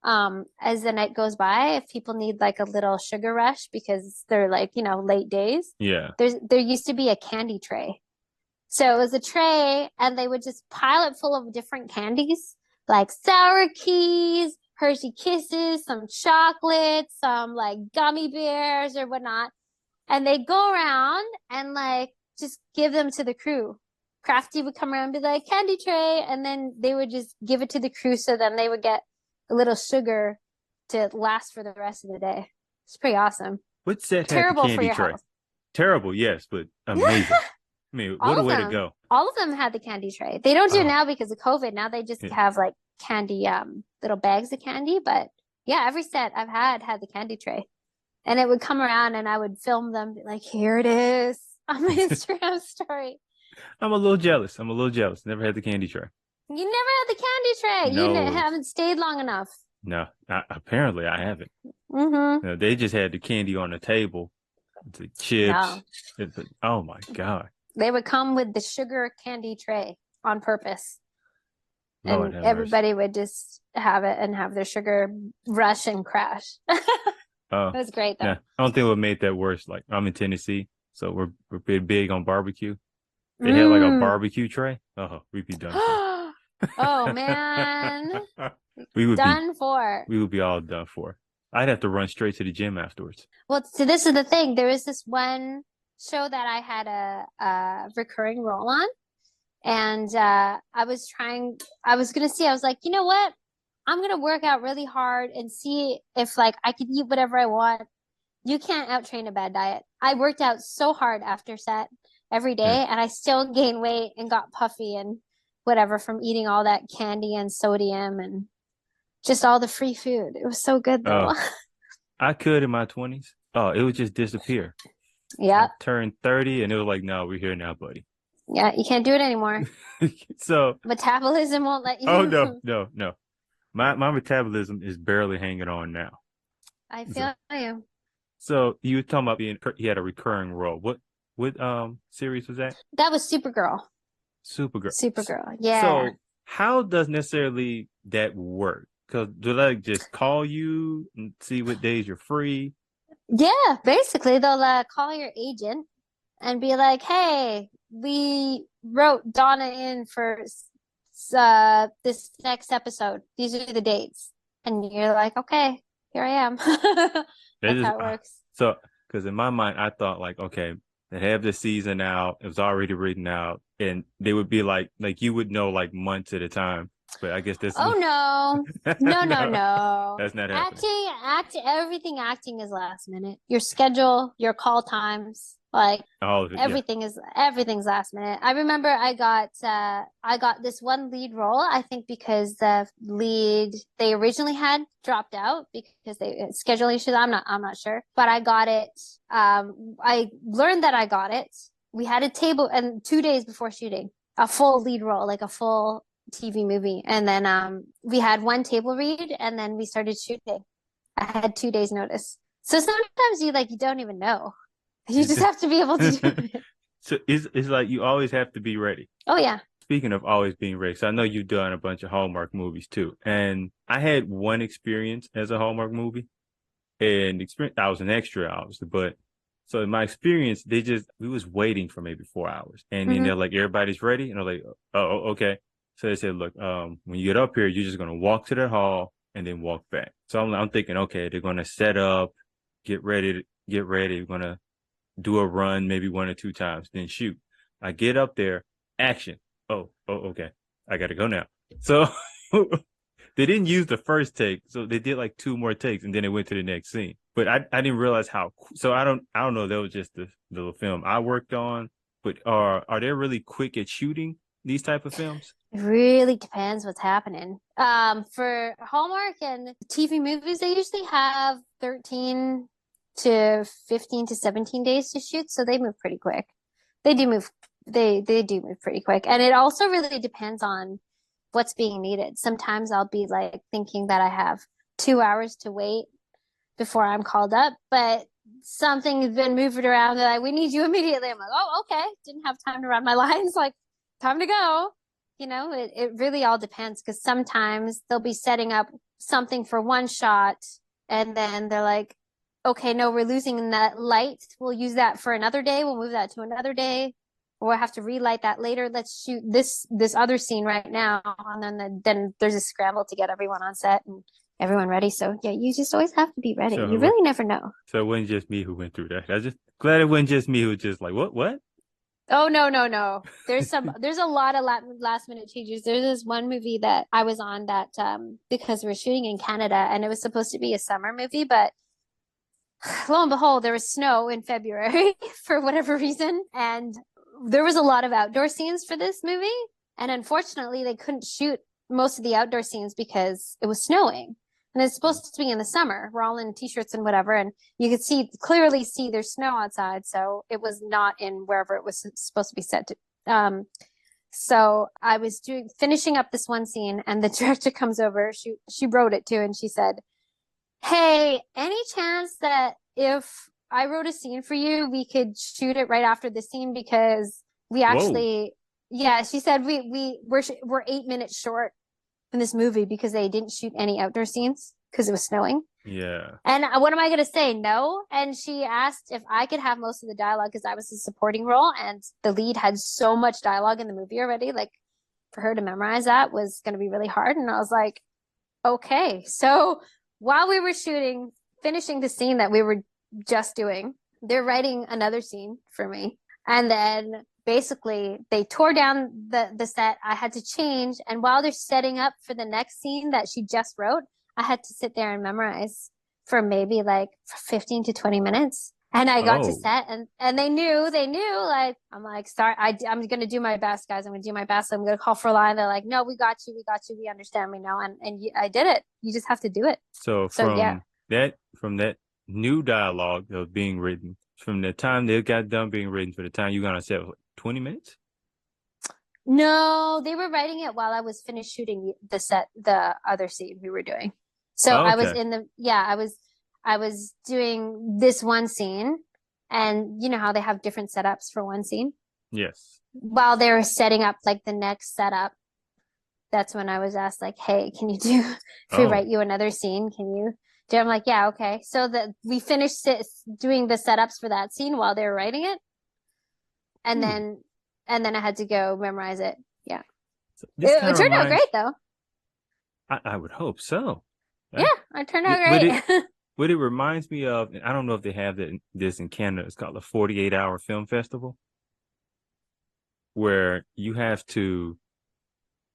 as the night goes by, if people need like a little sugar rush because they're like, late days. Yeah. There used to be a candy tray. So it was a tray and they would just pile it full of different candies, like sour keys, Hershey Kisses, some chocolates, some like gummy bears or whatnot. And they go around and like just give them to the crew. Crafty would come around and be like, candy tray. And then they would just give it to the crew. So then they would get a little sugar to last for the rest of the day. It's pretty awesome. What set Terrible had the for candy your tray? health. Terrible, yes, but amazing. I mean, what a way to go. All of them had the candy tray. They don't do it Oh. now because of COVID. Now they just Yeah. have like candy, little bags of candy. But yeah, every set I've had the candy tray. And it would come around and I would film them be like, here it is on my Instagram story. I'm a little jealous. Never had the candy tray. You never had the candy tray. No. You haven't stayed long enough. No, apparently I haven't. Mm-hmm. No, they just had the candy on the table, the chips. Oh my God. They would come with the sugar candy tray on purpose. Lord And have everybody would just have it and have their sugar rush and crash. Oh, It was great though. yeah. I don't think what made that worse. Like I'm in Tennessee, so we're pretty big on barbecue. They had like a barbecue tray. Oh, we'd be done. Oh man. We would We would be all done for. I'd have to run straight to the gym afterwards. Well, so this is the thing. There was this one show that I had a recurring role on, and I was gonna see. I was like, you know what? I'm gonna work out really hard and see if like I could eat whatever I want. You can't out-train a bad diet. I worked out so hard after set every day, and I still gained weight and got puffy and whatever from eating all that candy and sodium and just all the free food. It was so good though. I could in my 20s. Oh, it would just disappear. Yeah. I turned 30 and it was like, no, we're here now, buddy. Yeah, you can't do it anymore. So Metabolism won't let you. Oh no. My metabolism is barely hanging on now. I feel you. So you were talking about he had a recurring role. What series was that? That was Supergirl. Supergirl. Yeah. So how does necessarily that work? Because do they just call you and see what days you're free? Yeah, basically they'll call your agent and be like, "Hey, we wrote Donna in for this next episode. These are the dates." And you're like, "Okay, here I am." That That's is how it works. so because in my mind I thought like, okay, they have the season out, it was already written out, and they would be like you would know like months at a time. But I guess this is Oh no. No, no, no, no. that's not happening. Everything acting is last minute. Your schedule, your call times, like All of it, yeah. everything's last minute. I remember I got this one lead role, I think because the lead they originally had dropped out because they schedule issues. I'm not sure. But I got it. I learned that I got it. We had a table and 2 days before shooting, a full lead role, like a full TV movie. And then we had one table read and then we started shooting. I had 2 days notice. So sometimes you don't even know. You just have to be able to do it. So it's like you always have to be ready. Oh yeah. Speaking of always being ready, so I know you've done a bunch of Hallmark movies too. And I had one experience as a Hallmark movie. And experience I was an extra, obviously, but so in my experience, we was waiting for maybe 4 hours. And then they're like, everybody's ready. And I'm like, oh, okay. So they said, look, when you get up here, you're just gonna walk to the hall and then walk back. So I'm thinking, okay, they're gonna set up, get ready. We're gonna do a run maybe 1 or 2 times, then shoot. I get up there, action. Okay. I gotta go now. So they didn't use the first take, so they did like 2 more takes, and then they went to the next scene. But I didn't realize how. So I don't know. That was just the little film I worked on. But are they really quick at shooting these type of films? It really depends what's happening. For Hallmark and TV movies, they usually have 13 to 15 to 17 days to shoot, so they move pretty quick. They do move they do move pretty quick. And it also really depends on what's being needed. Sometimes I'll be like thinking that I have 2 hours to wait before I'm called up, but something's been moved around. They're like, we need you immediately. I'm like, oh, okay. Didn't have time to run my lines. Like, time to go. It really all depends because sometimes they'll be setting up something for one shot and then they're like, okay, no, we're losing that light. We'll use that for another day. We'll move that to another day. Or we'll have to relight that later. Let's shoot this other scene right now. And then there's a scramble to get everyone on set and everyone ready. So yeah, you just always have to be ready. So You really never know. So it wasn't just me who went through that. I just glad it wasn't just me who was just like, what? Oh no, no, no. There's a lot of last minute changes. There's this one movie that I was on that because we're shooting in Canada and it was supposed to be a summer movie, but lo and behold, there was snow in February for whatever reason. And there was a lot of outdoor scenes for this movie. And unfortunately, they couldn't shoot most of the outdoor scenes because it was snowing. And it's supposed to be in the summer. We're all in t-shirts and whatever. And you could clearly see there's snow outside. So it was not in wherever it was supposed to be set to. So I was finishing up this one scene and the director comes over. She wrote it too. And she said, hey, any chance that if I wrote a scene for you, we could shoot it right after the scene because we actually, yeah, she said we're 8 minutes short in this movie because they didn't shoot any outdoor scenes because it was snowing. Yeah. And what am I going to say? No. And she asked if I could have most of the dialogue because I was a supporting role and the lead had so much dialogue in the movie already. Like for her to memorize that was going to be really hard. And I was like, okay. So while we were finishing the scene that we were just doing, they're writing another scene for me. And then basically they tore down the set. I had to change. And while they're setting up for the next scene that she just wrote, I had to sit there and memorize for maybe like 15 to 20 minutes. And I got to set and they knew like, I'm like, sorry, I'm going to do my best, guys. I'm going to do my best. I'm going to call for a line. They're like, no, we got you. We understand. We know. And I did it. You just have to do it. So from that new dialogue that was being written, from the time they got done being written for the time you got on set, 20 minutes? No, they were writing it while I was finished shooting the other scene we were doing. So I was I was doing this one scene and you know how they have different setups for one scene? Yes. While they were setting up like the next setup, that's when I was asked like, hey, can you if we write you another scene, can you I'm like, yeah, okay. So that we finished doing the setups for that scene while they were writing it, and Ooh. then I had to go memorize it. Yeah, So this kind it of turned out reminds. great though. I would hope so. Yeah, Uh, it turned out what it great. what it reminds me of, and I don't know if they have this in Canada. It's called a 48-hour film festival, where you have to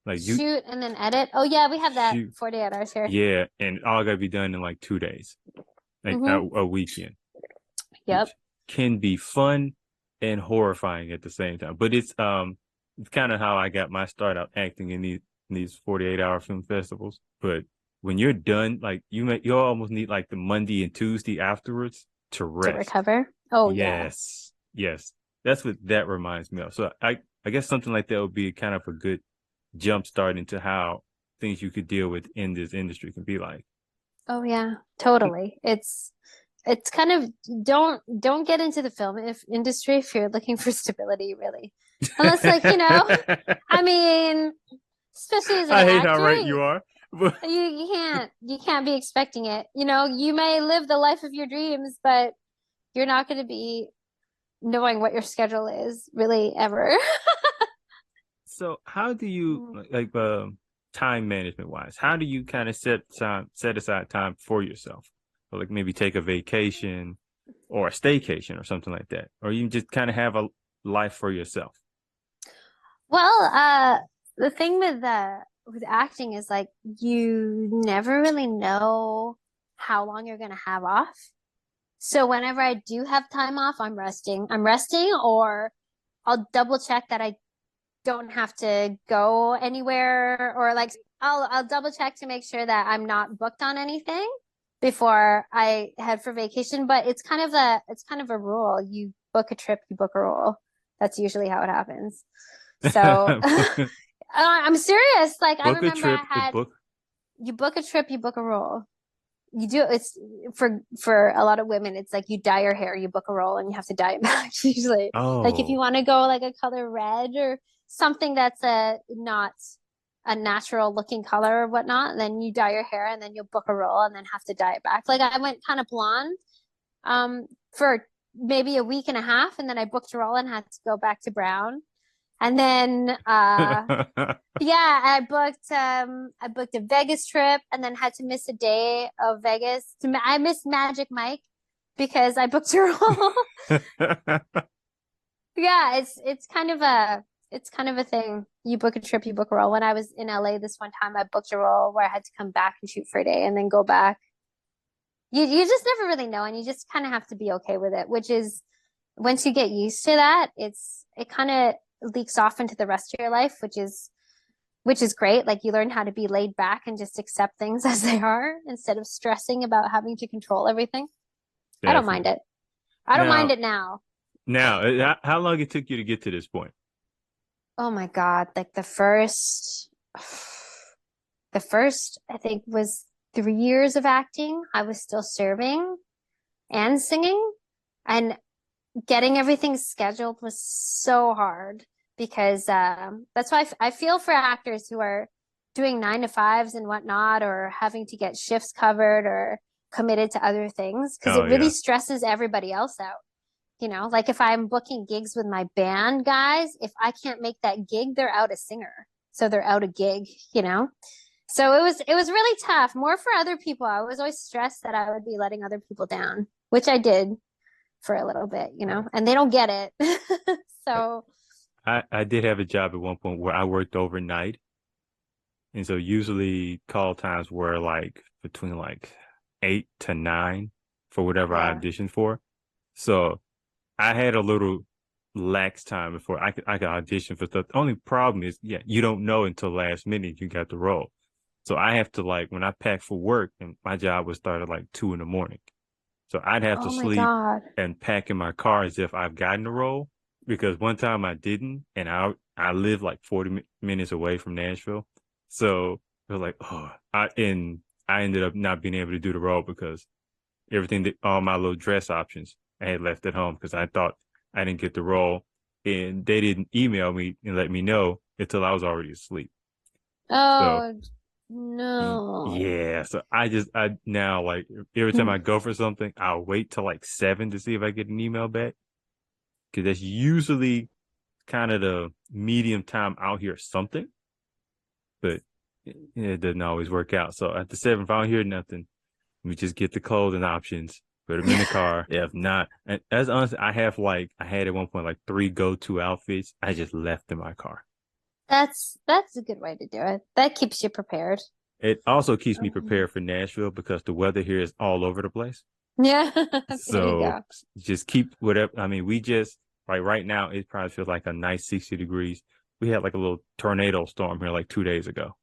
like you Shoot and then edit. Oh yeah, we have that shoot, 48 hours here. yeah, and all got to be done in like 2 days, like Mm-hmm. a weekend, Yep. which can be fun and horrifying at the same time. But it's kind of how I got my start out acting in these 48-hour film festivals. But when you're done, like you almost need like the Monday and Tuesday afterwards to To rest. recover. Oh yeah. Yes, yes, that's what that reminds me of. So I guess something like that would be kind of a good jump start into how things you could deal with in this industry can be like. Oh yeah, totally. It's kind of don't get into the film industry if you're looking for stability, really. Unless like, I mean, especially as an I hate how actor, right you are. you can't be expecting it. You may live the life of your dreams, but you're not going to be knowing what your schedule is really ever. So how do you like time management wise? How do you kind of set aside time for yourself? Or like maybe take a vacation or a staycation or something like that. Or you just kind of have a life for yourself. Well, the thing with acting is like you never really know how long you're gonna have off. So whenever I do have time off, I'm resting. I'm resting, or I'll double check that I don't have to go anywhere, or like I'll double check to make sure that I'm not booked on anything before I head for vacation. But it's kind of a rule. You book a trip, you book a role. That's usually how it happens. So I'm serious. Like I Book a remember trip, I had book. you book a trip, you book a role. You do it's for a lot of women, it's like you dye your hair, you book a role, and you have to dye it back usually. Like if you Oh, want to go like a color red or something that's a not a natural looking color or whatnot, then you dye your hair and then you'll book a role and then have to dye it back. Like I went kind of blonde for maybe a week and a half, and then I booked a role and had to go back to brown. And then yeah, I booked a Vegas trip and then had to miss a day of Vegas. I missed Magic Mike because I booked a role. Yeah, it's kind of a thing. You book a trip, you book a role. When I was in LA this one time, I booked a role where I had to come back and shoot for a day and then go back. You just never really know, and you just kind of have to be okay with it, which is once you get used to that, it kind of leaks off into the rest of your life, which is great. Like you learn how to be laid back and just accept things as they are instead of stressing about having to control everything. I don't mind Definitely. it. I don't mind Now, it now. how long it took you to get to this point? Oh my God. Like the first I think was 3 years of acting. I was still serving and singing, and getting everything scheduled was so hard because that's why I feel for actors who are doing 9 to 5s and whatnot, or having to get shifts covered or committed to other things, because it Oh really yeah. stresses everybody else out. Like if I'm booking gigs with my band guys, if I can't make that gig, they're out a singer. So they're out a gig. So it was really tough. More for other people. I was always stressed that I would be letting other people down, which I did for a little bit, Right. and they don't get it. So, I did have a job at one point where I worked overnight. And so usually call times were like between like 8 to 9 for whatever I yeah. auditioned for. So I had a little lax time before I could audition for stuff. The only problem is, yeah, you don't know until last minute you got the role. So I have to like when I pack for work, and my job would start at like 2 in the morning. So I'd have to Oh my sleep God. and pack in my car as if I've gotten the role, because one time I didn't, and I live like 40 minutes away from Nashville. So they're like, oh, I ended up not being able to do the role because all my little dress options I had left at home because I thought I didn't get the role, and they didn't email me and let me know until I was already asleep. So Oh, No. Yeah, so I now like every time I go for something, I'll wait till like 7 to see if I get an email back. Because that's usually kind of the medium time I'll hear something, but it doesn't always work out. So at the 7, if I don't hear nothing, we just get the clothing options, put them in the car. If not, and as honestly, I had at one point like 3 go-to outfits. I just left in my car. That's a good way to do it. That keeps you prepared. It also keeps me prepared for Nashville because the weather here is all over the place. Yeah, there you So go. just keep whatever. I mean, we just like right now, it probably feels like a nice 60 degrees. We had like a little tornado storm here like 2 days ago.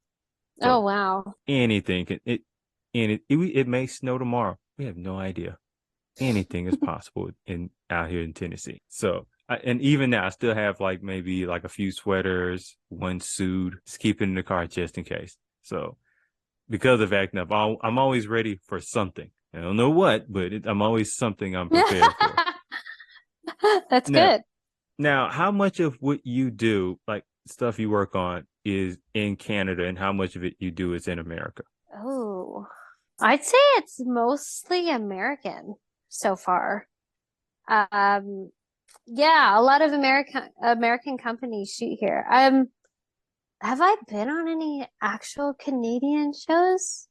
So Oh wow. anything can it may snow tomorrow. We have no idea. Anything is possible out here in Tennessee. So and even now, I still have like maybe like a few sweaters, one suit, just keep it in the car just in case. So because of acting up, I'm always ready for something. I don't know what, but I'm always something I'm prepared for. That's Now, good. now, how much of what you do, like stuff you work on, is in Canada, and how much of it you do is in America? Oh, I'd say it's mostly American so far. Um, yeah, a lot of American companies shoot here. Have I been on any actual Canadian shows?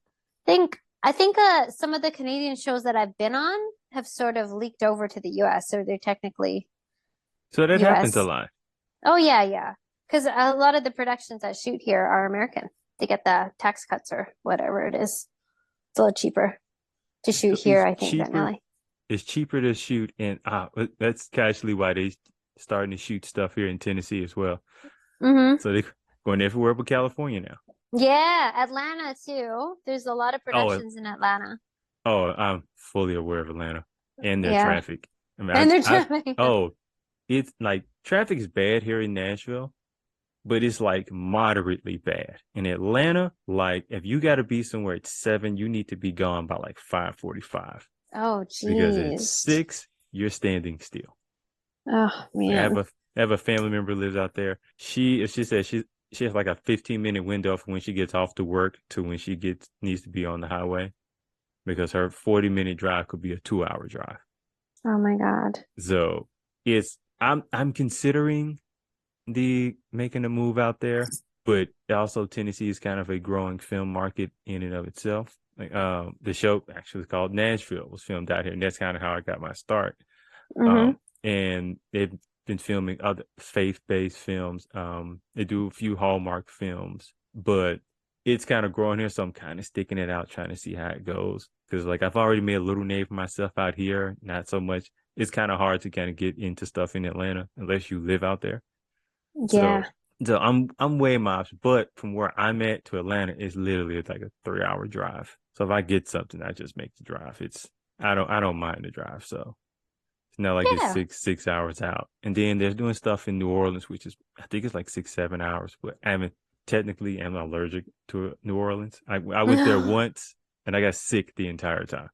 I think some of the Canadian shows that I've been on have sort of leaked over to the US, so they're technically So that happens a US. lot. Oh yeah, yeah. Because a lot of the productions that shoot here are American. They get the tax cuts or whatever it is. It's a little cheaper to shoot So here, I think, than LA. it's cheaper to shoot in that's actually why they starting to shoot stuff here in Tennessee as well. Mm-hmm. So they're going everywhere but California now. Yeah, Atlanta too. There's a lot of Oh, productions in Atlanta. I'm fully aware of Atlanta and their Yeah. traffic. I mean, And they're jumping. it's like traffic is bad here in Nashville, but it's like moderately bad. In Atlanta, like if you got to be somewhere at 7, you need to be gone by like 5:45 Oh, because at geez. 6 you're standing still. Oh, I have man. a family member who lives out there. She said she has like a 15-minute window from when she gets off to work to when she needs to be on the highway because her 40-minute drive could be a 2-hour drive. Oh my God. So I'm considering making a move out there, but also Tennessee is kind of a growing film market in and of itself. Like the show actually is called Nashville was filmed out here, and that's kind of how I got my start. Mm-hmm. And they've been filming other faith-based films. They do a few Hallmark films, but it's kind of growing here, so I'm kind of sticking it out, trying to see how it goes. Because like I've already made a little name for myself out here, not so much. It's kind of hard to kind of get into stuff in Atlanta unless you live out there. Yeah. So I'm weighing my options, but from where I'm at to Atlanta, it's literally like a 3-hour drive. So if I get something, I just make the drive. I don't mind the drive. So it's not like Yeah. it's 6 hours out. And then they're doing stuff in New Orleans, which is I think it's like 6-7 hours. But I'm allergic to New Orleans. I went there once and I got sick the entire time.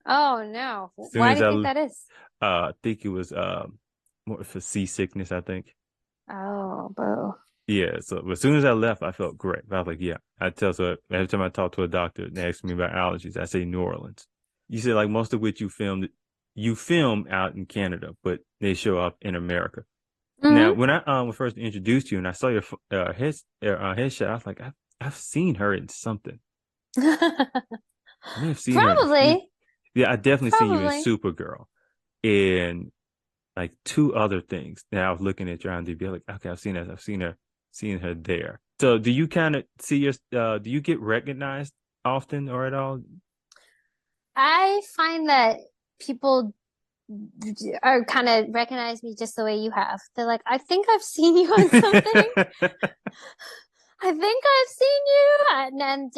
Oh no. As soon Why as do you think that is? I think it was more for seasickness, I think. Oh, boo. Yeah, so as soon as I left, I felt great. I was like, yeah. So every time I talk to a doctor and they ask me about allergies, I say New Orleans. You said like most of which you film out in Canada, but they show up in America. Now, Mm-hmm. when I first introduced you and I saw your headshot, I was like, I've seen her in something. I may have seen her. Probably. Yeah, I definitely seen you in Probably. Supergirl and like 2 other things. Now I was looking at your IMDb, like, okay, I've seen her there. So do you kind of see do you get recognized often or at all? I find that people are kind of recognize me just the way you have. They're like, I think I've seen you on something. I think I've seen you. And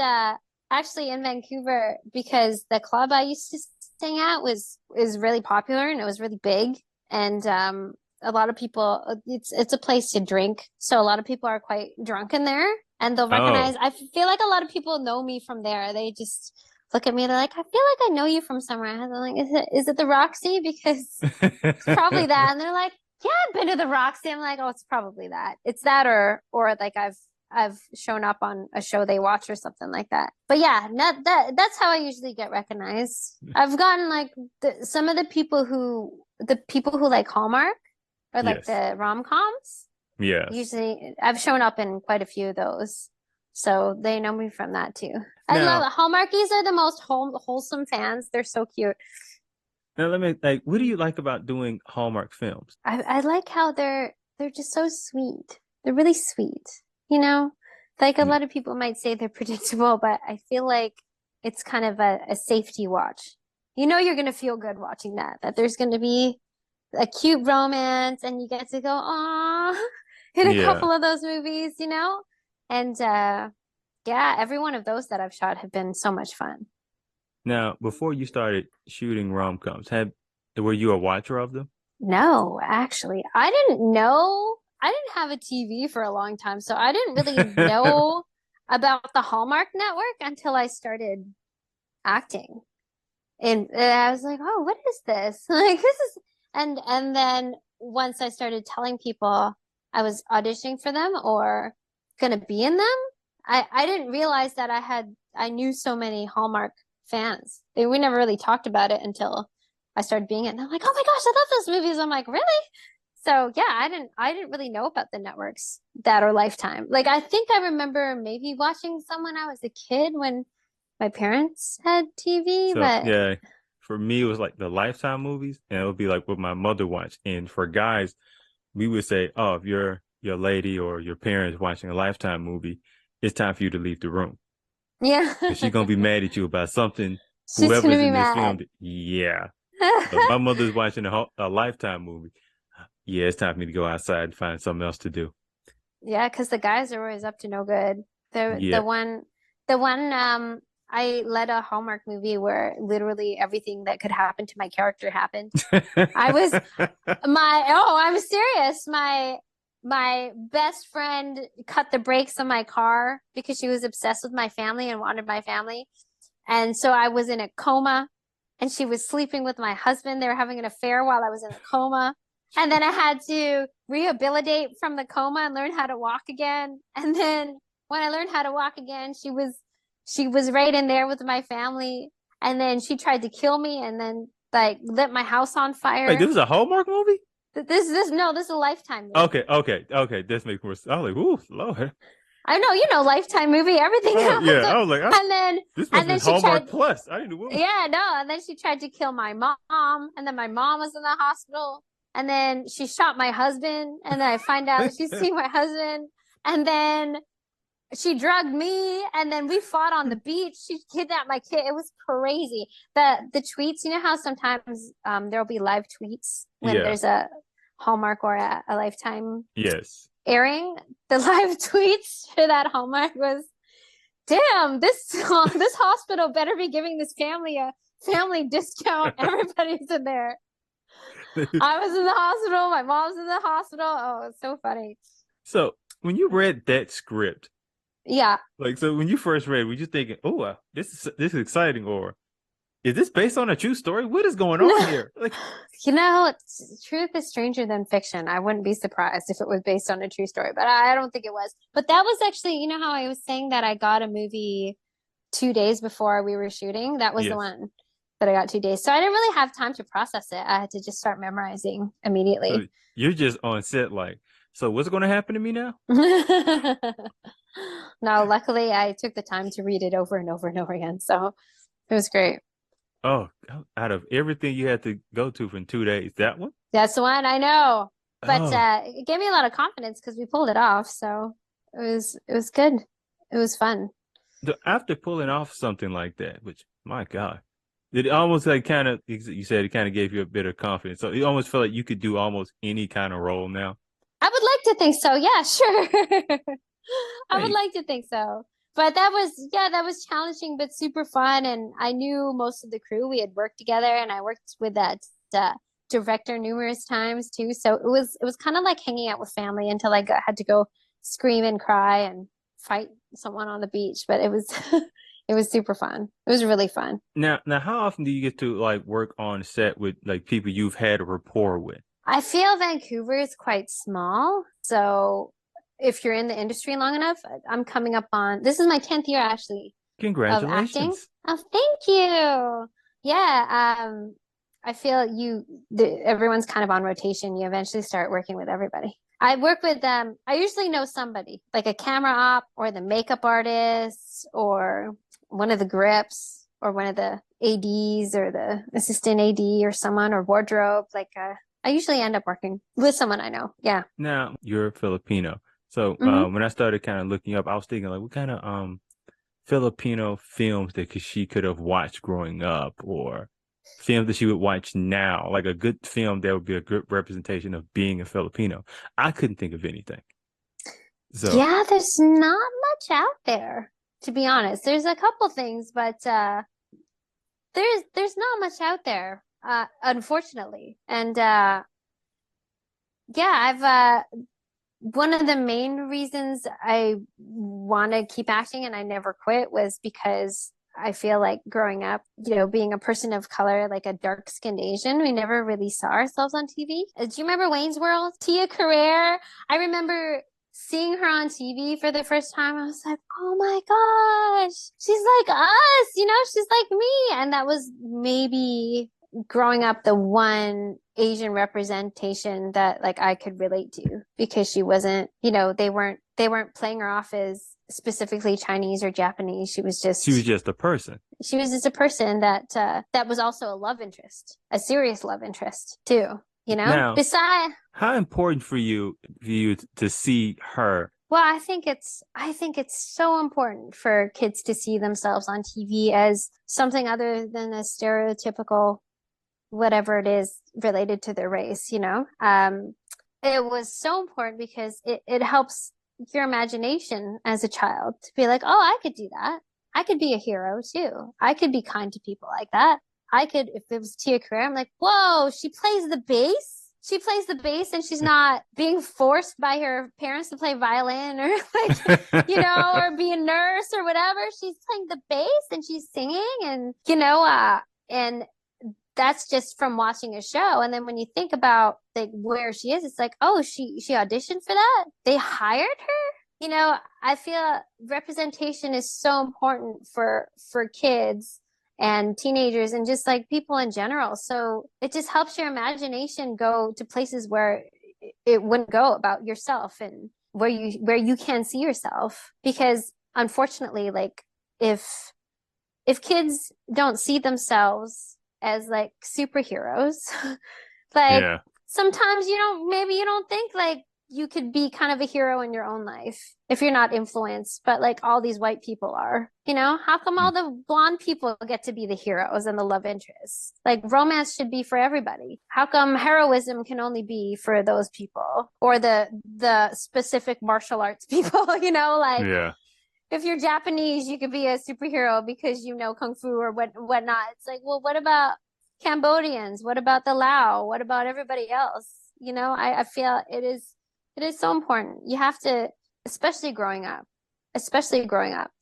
actually in Vancouver, because the club I used to sing at is really popular and it was really big. And a lot of people, it's a place to drink. So a lot of people are quite drunk in there and they'll recognize. Oh, I feel like a lot of people know me from there. They just look at me. They're like, I feel like I know you from somewhere. I'm like, is it the Roxy? Because it's probably that. And they're like, yeah, I've been to the Roxy. I'm like, oh, it's probably that. It's that or like I've shown up on a show they watch or something like that. But yeah, that's how I usually get recognized. I've gotten like some of the people who like Hallmark or like the rom-coms. Yeah. Usually I've shown up in quite a few of those. So they know me from that too. I love Hallmarkies are the most wholesome fans. They're so cute. Now what do you like about doing Hallmark films? I like how they're just so sweet. They're really sweet. You know, like a lot of people might say they're predictable, but I feel like it's kind of a safety watch. You know, you're going to feel good watching that there's going to be a cute romance and you get to go, "Aw," in a couple of those movies, you know? And yeah, every one of those that I've shot have been so much fun. Now, before you started shooting rom-coms, were you a watcher of them? No, actually, I didn't know. I didn't have a TV for a long time, so I didn't really know about the Hallmark Network until I started acting. And I was like, "Oh, what is this?" Like this is and then once I started telling people I was auditioning for them or gonna be in them, I didn't realize that I knew so many Hallmark fans. We never really talked about it until I started being it. And I'm like, "Oh my gosh, I love those movies." I'm like, "Really?" So yeah, I didn't really know about the networks that are Lifetime. Like I think I remember maybe watching some when I was a kid when my parents had TV, So but yeah, for me it was like the Lifetime movies, and it would be like what my mother watched. And for guys, we would say, "Oh, if your lady or your parents watching a Lifetime movie, it's time for you to leave the room." yeah, Because she's gonna be mad at you about something. she's Whoever's gonna be in this mad. film, yeah. So my mother's watching a Lifetime movie. Yeah, it's time for me to go outside and find something else to do. Yeah, because the guys are always up to no good. The Yeah. the one I led a Hallmark movie where literally everything that could happen to my character happened. I'm serious. My best friend cut the brakes on my car because she was obsessed with my family and wanted my family. And so I was in a coma and she was sleeping with my husband. They were having an affair while I was in a coma. And then I had to rehabilitate from the coma and learn how to walk again. And then when I learned how to walk again, she was right in there with my family. And then she tried to kill me and then like lit my house on fire. Wait, this is a Hallmark movie? This is a Lifetime movie. Okay. This makes more sense. I was like, ooh, Lord. I know, Lifetime movie, everything happens. Yeah, I was like, and then this must be Hallmark Plus. I didn't know. Yeah, no, and then she tried to kill my mom, and then my mom was in the hospital, and then she shot my husband, and then I find out she's seeing my husband, and then she drugged me, and then we fought on the beach. She kidnapped my kid. It was crazy. The tweets, you know how sometimes there'll be live tweets when there's a Hallmark or a Lifetime airing. The live tweets for that Hallmark was, "Damn, this hospital better be giving this family a family discount. Everybody's in there." I was in the hospital. My mom's in the hospital. Oh, it's so funny. So when you read that script, yeah, like, so when you first read, were you thinking, "Oh, this is exciting," or is this based on a true story? What is going on here? Like, truth is stranger than fiction. I wouldn't be surprised if it was based on a true story, but I don't think it was. But that was actually, you know how I was saying that I got a movie 2 days before we were shooting? That was the one that I got 2 days. So I didn't really have time to process it. I had to just start memorizing immediately. So you're just on set like, so what's going to happen to me now? No, luckily I took the time to read it over and over and over again. So it was great. Oh, out of everything you had to go to for 2 days, that one? That's the one, I know. But it gave me a lot of confidence because we pulled it off. So it was good. It was fun. After pulling off something like that, which, my God, it almost like kind of, you said it kind of gave you a bit of confidence. So it almost felt like you could do almost any kind of role now. I would like to think so. Yeah, sure. I would like to think so. But that was challenging, but super fun. And I knew most of the crew. We had worked together, and I worked with that director numerous times too. So it was kind of like hanging out with family until I had to go scream and cry and fight someone on the beach. But it was it was super fun. It was really fun. Now, how often do you get to like work on set with like people you've had a rapport with? I feel Vancouver is quite small, so if you're in the industry long enough, I'm coming up on, this is my 10th year actually of acting. Congratulations. Oh, thank you. Yeah, I feel everyone's kind of on rotation. You eventually start working with everybody. I work with them. I usually know somebody, like a camera op or the makeup artist or one of the grips or one of the ADs or the assistant AD or someone or wardrobe. I usually end up working with someone I know. Yeah. Now, you're Filipino. So Hmm. when I started kind of looking up, I was thinking like, what kind of Filipino films that she could have watched growing up, or films that she would watch now, like a good film that would be a good representation of being a Filipino. I couldn't think of anything. So Yeah, there's not much out there, to be honest. There's a couple things, but there's not much out there, unfortunately. And yeah, I've one of the main reasons I want to keep acting and I never quit was because I feel like growing up, being a person of color, like a dark-skinned Asian, we never really saw ourselves on TV. Do you remember Wayne's World? Tia Carrere? I remember seeing her on TV for the first time. I was like, oh my gosh, she's like us, she's like me. And that was maybe growing up the one Asian representation that like I could relate to, because she wasn't, they weren't playing her off as specifically Chinese or Japanese. she was just a person. She was just a person that was also a love interest, a serious love interest too, Now, Besides, how important for you to see her? well, I think it's so important for kids to see themselves on TV as something other than a stereotypical whatever it is related to their race, it was so important because it helps your imagination as a child to be like, oh, I could do that. I could be a hero too. I could be kind to people like that. I could, if it was Tia Carrere, I'm like, whoa, she plays the bass. She plays the bass and she's not being forced by her parents to play violin or or be a nurse or whatever. She's playing the bass and she's singing and that's just from watching a show. And then when you think about like where she is, it's like, oh, she auditioned for that. They hired her. I feel representation is so important for kids and teenagers and just like people in general. So it just helps your imagination go to places where it wouldn't go about yourself and where you can see yourself. Because unfortunately, like if kids don't see themselves as like superheroes, like Yeah. sometimes maybe you don't think like you could be kind of a hero in your own life if you're not influenced, but like all these white people are, how come all the blonde people get to be the heroes and the love interests? Like romance should be for everybody. How come heroism can only be for those people or the specific martial arts people, like Yeah. if you're Japanese, you could be a superhero because you know kung fu or whatnot. It's like, well, what about Cambodians? What about the Lao? What about everybody else? I feel it is so important. You have to, especially growing up,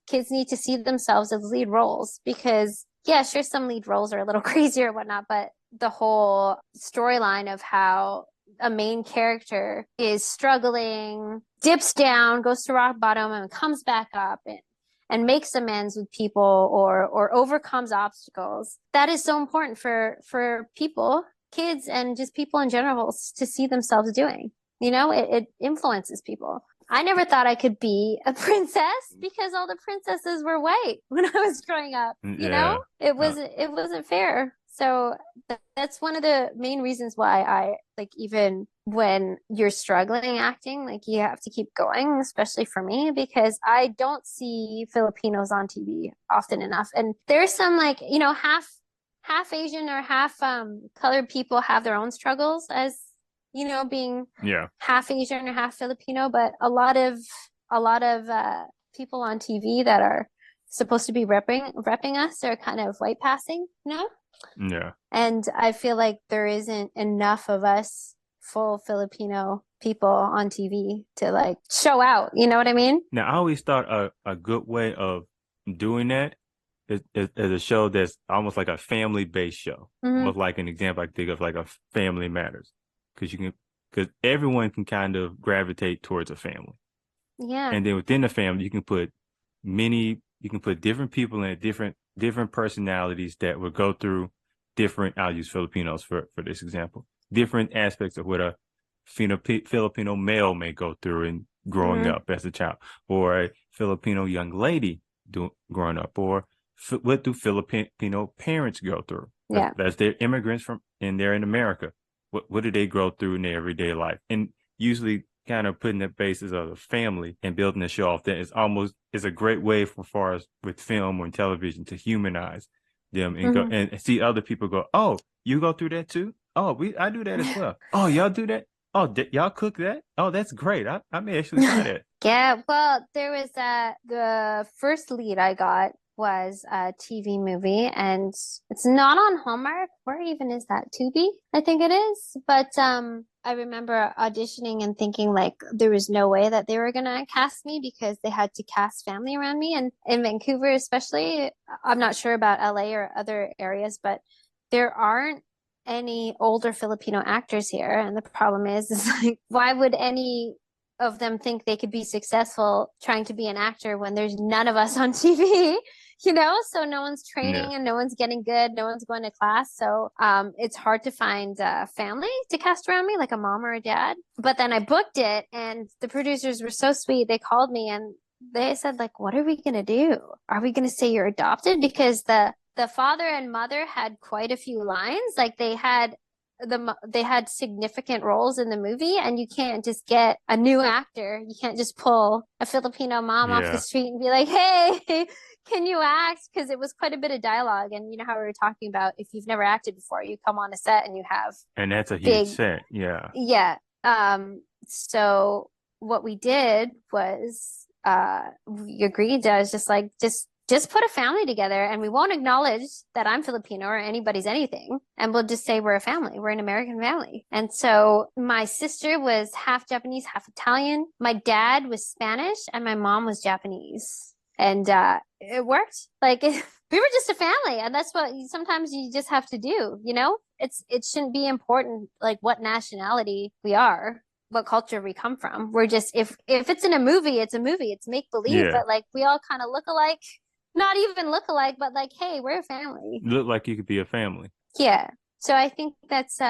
kids need to see themselves as lead roles because, yeah, sure, some lead roles are a little crazy or whatnot, but the whole storyline of how a main character is struggling, dips down, goes to rock bottom, and comes back up and makes amends with people or overcomes obstacles. That is so important for people, kids, and just people in general to see themselves doing. It influences people. I never thought I could be a princess because all the princesses were white when I was growing up. Yeah. It wasn't fair. So that's one of the main reasons why I like, even when you're struggling acting, like you have to keep going, especially for me, because I don't see Filipinos on TV often enough. And there's some like, half Asian or half colored people have their own struggles as, being Yeah. half Asian or half Filipino, but a lot of people on TV that are supposed to be repping us are kind of white passing, Yeah. And I feel like there isn't enough of us full Filipino people on TV to like show out. You know what I mean? Now, I always thought a good way of doing that is a show that's almost like a family-based show. Mhm. Almost like an example I think of like a Family Matters. Because everyone can kind of gravitate towards a family. Yeah. And then within the family, you can put different people in it, different personalities that would go through different, I'll use Filipinos for this example, different aspects of what a Filipino male may go through in growing up as a child, or a Filipino young lady growing up, or what do Filipino parents go through? Yeah. As they're immigrants and they're in America. What do they go through in their everyday life? And usually kind of putting the basis of the family and building the show off that is a great way for far as with film or television to humanize them and go and see other people go, oh, you go through that too? Oh, I do that as well. Oh, y'all do that? Oh, y'all cook that? Oh, that's great. I may actually try that. Yeah, well, there was the first lead I got was a TV movie, and it's not on Hallmark. Where even is that? Tubi, I think it is. But I remember auditioning and thinking like there was no way that they were gonna cast me because they had to cast family around me. And in Vancouver, especially, I'm not sure about LA or other areas, but there aren't any older Filipino actors here. And the problem is like, why would any of them think they could be successful trying to be an actor when there's none of us on TV, so no one's training and no one's getting good, no one's going to class. So it's hard to find family to cast around me, like a mom or a dad. But then I booked it and the producers were so sweet. They called me and they said, like, what are we going to do? Are we going to say you're adopted? Because the father and mother had quite a few lines. Like they had significant roles in the movie, and you can't just get a new actor. You can't just pull a Filipino mom off the street and be like, hey, can you act? Because it was quite a bit of dialogue. And you know how we were talking about, if you've never acted before, you come on a set and you have and that's a huge set. Yeah. So what we did was we agreed. I was just like, just put a family together and we won't acknowledge that I'm Filipino or anybody's anything. And we'll just say we're a family. We're an American family. And so my sister was half Japanese, half Italian. My dad was Spanish and my mom was Japanese. And it worked. Like we were just a family. And that's what sometimes you just have to do. It shouldn't be important like what nationality we are, what culture we come from. We're just, if it's in a movie, it's a movie. It's make believe. But like we all kind of look alike. Not even look alike, but like, hey, we're a family. Look like you could be a family. Yeah. So I think that's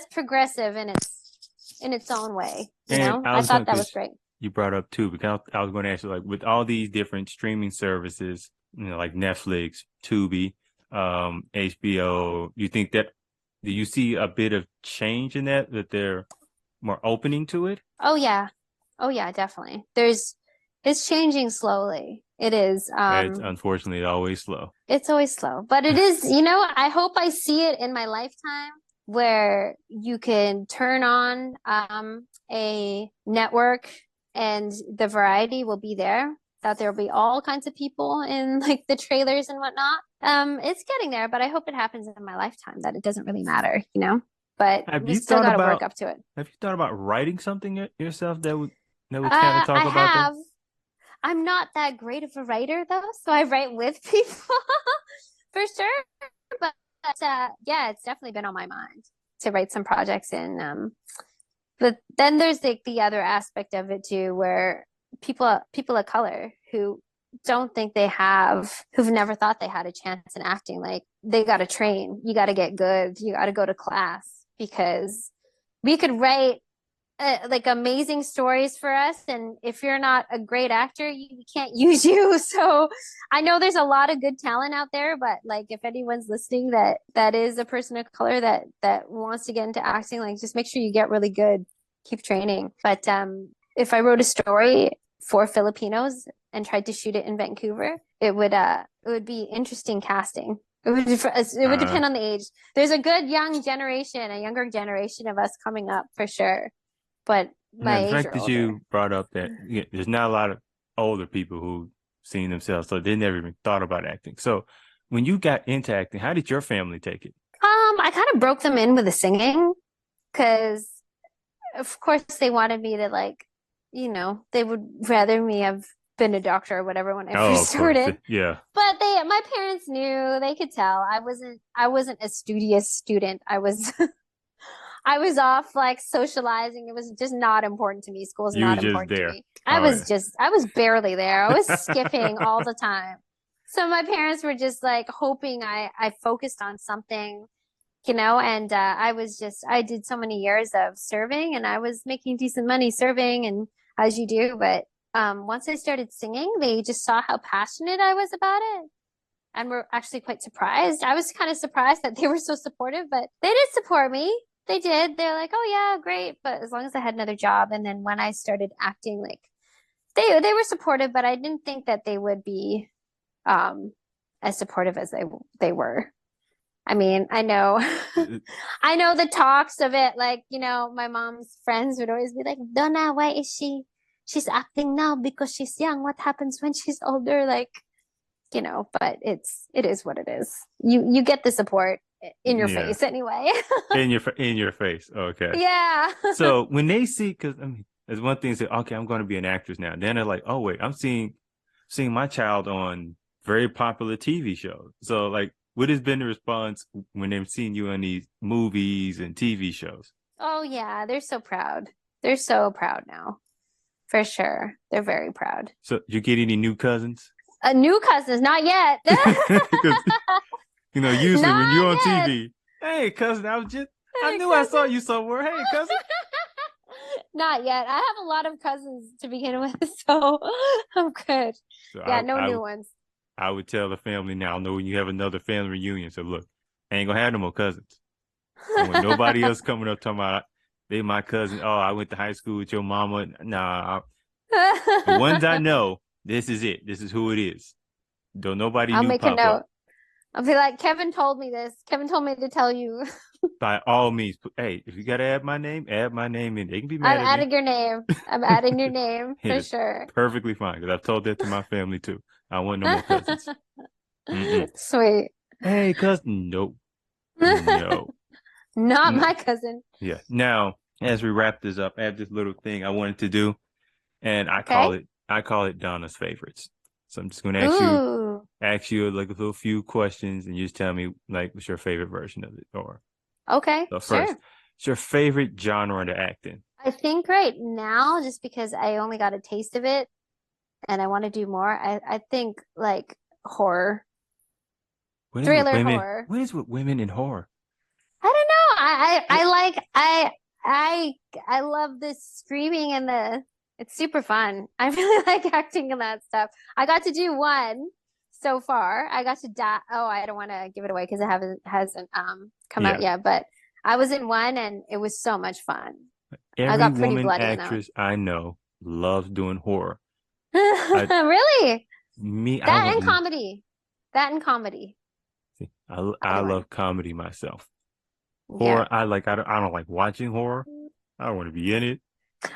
progressive in its own way. I thought that was great. You brought up too, because I was going to ask you, like, with all these different streaming services, like Netflix, Tubi, HBO, do you see a bit of change in that they're more opening to it? Oh yeah, definitely. It's changing slowly. It is. It's unfortunately always slow. It's always slow, but it is, I hope I see it in my lifetime where you can turn on a network and the variety will be there, that there'll be all kinds of people in like the trailers and whatnot. It's getting there, but I hope it happens in my lifetime, that it doesn't really matter, but we still got to work up to it. Have you thought about writing something yourself that would kind of talk about that? I'm not that great of a writer though, so I write with people for sure. But yeah, it's definitely been on my mind to write some projects in. But then there's the other aspect of it too, where people of color who don't think who've never thought they had a chance in acting, like they got to train, you got to get good, you got to go to class, because we could write like amazing stories for us, and if you're not a great actor, we can't use you. So I know there's a lot of good talent out there, but like if anyone's listening that is a person of color that wants to get into acting, like just make sure you get really good, keep training. But if I wrote a story for Filipinos and tried to shoot it in Vancouver, it would be interesting casting. It would depend on the age. There's a good younger generation of us coming up for sure. But the fact that you brought up that there's not a lot of older people who seen themselves, so they never even thought about acting. So when you got into acting, how did your family take it? I kind of broke them in with the singing, because of course they wanted me to they would rather me have been a doctor or whatever when I first started. Yeah. But my parents knew, they could tell I wasn't a studious student. I was I was off like socializing. It was just not important to me. School's You were not just important to there. me. Oh yeah. I was barely there. I was skipping all the time. So my parents were just like hoping I focused on something, and I did so many years of serving and I was making decent money serving and as you do. But once I started singing, they just saw how passionate I was about it and were actually quite surprised. I was kind of surprised that they were so supportive, but they did support me. They did. They're like, "Oh yeah, great." But as long as I had another job, and then when I started acting, like they were supportive, but I didn't think that they would be as supportive as they were. I mean, I know I know the talks of it, like, my mom's friends would always be like, "Donna, why is she's acting now because she's young? What happens when she's older?" Like, but it is what it is. You get the support in your Yeah. face anyway. In your face. Okay. Yeah. So when they see, because I mean, there's one thing to say, okay, I'm going to be an actress now. Then they're like, oh wait, I'm seeing my child on very popular TV shows. So like, what has been the response when they've seen you on these movies and TV shows? Oh yeah, they're so proud. They're so proud now. For sure. They're very proud. So you get any new cousins? New cousins, not yet. Because usually when you're on Not yet. TV, hey cousin, I Hey, knew I saw cousin. you somewhere. Hey cousin. Not yet. I have a lot of cousins to begin with, so I'm good. So Yeah, no new ones. I would tell the family now, know when you have another family reunion. So look, I ain't gonna have no more cousins. And when nobody else coming up talking about they my cousin. Oh, I went to high school with your mama. Nah, the ones I know, this is it. This is who it is. Don't nobody I'll new make a pop note. up. I'll be like, Kevin told me this. Kevin told me to tell you. By all means, hey, if you gotta add my name in. They can be I'm mad at adding me. your name. I'm adding your name for It's sure. perfectly fine because I've told that to my family too. I want no more cousins. Mm-mm. Sweet. Hey, cousin. Nope. No. Not No. my cousin. Yeah. Now, as we wrap this up, I have this little thing I wanted to do, and I Okay. call it Donna's favorites. So I'm just going to Ooh. ask you like a little few questions, and you just tell me like what's your favorite version of it. Or Okay. so Sure. first, what's your favorite genre to act in? I think right now, just because I only got a taste of it and I want to do more, I think like horror, What is with thriller women? horror. What is with women in horror? I don't know. I like I love the screaming and it's super fun. I really like acting in that stuff. I got to do one so far. I got to die. Oh, I don't want to give it away because it hasn't come out Yeah. yet, but I was in one and it was so much fun. I Every got pretty woman bloody in that one. actress I know loves doing horror. Really? I That and wouldn't. comedy. That and comedy. I Either love one. comedy myself. Yeah. Horror, I don't like watching horror. I don't want to be in it.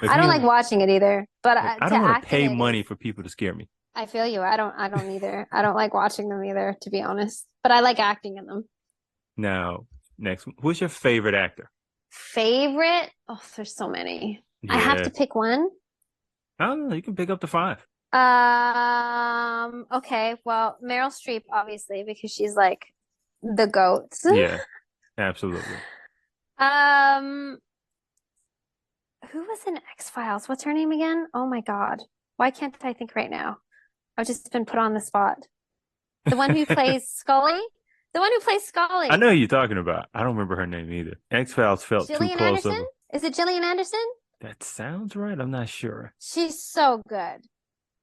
Like I me, don't like watching it either, but I to don't want to act in pay it money is, for people to scare me. I feel you. I don't either. I don't like watching them either, to be honest. But I like acting in them. Now, next one. Who's your favorite actor? Favorite? Oh, there's so many. I have Yeah. to pick one. I don't know. You can pick up to 5. Okay. Well, Meryl Streep, obviously, because she's like the goat. Yeah, absolutely. Um, who was in X-Files? What's her name again? Oh my God. Why can't I think right now? I've just been put on the spot. The one who plays Scully? The one who plays Scully. I know who you're talking about. I don't remember her name either. X-Files felt too Gillian close Anderson? Is it Gillian Anderson? That sounds right. I'm not sure. She's so good.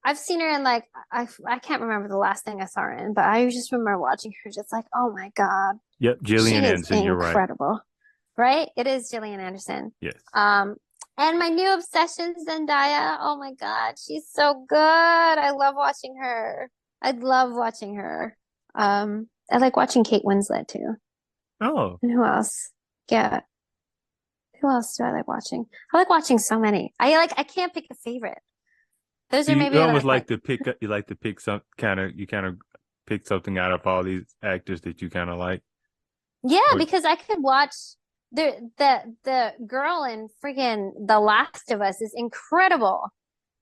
I've seen her in like I can't remember the last thing I saw her in, but I just remember watching her just like, oh my God. Yep, She Gillian is Anderson. You're right. incredible. Right? It is Gillian Anderson. Yes. And my new obsession, Zendaya. Oh my God, she's so good. I love watching her. I love watching her. I like watching Kate Winslet too. Oh, And who else? Yeah. Who else do I like watching? I like watching so many. I can't pick a favorite. Those so are you maybe almost like you like to pick some kind of pick something out of all these actors that you kind of like. yeah, Or- because I could watch the girl in friggin' The Last of Us is incredible.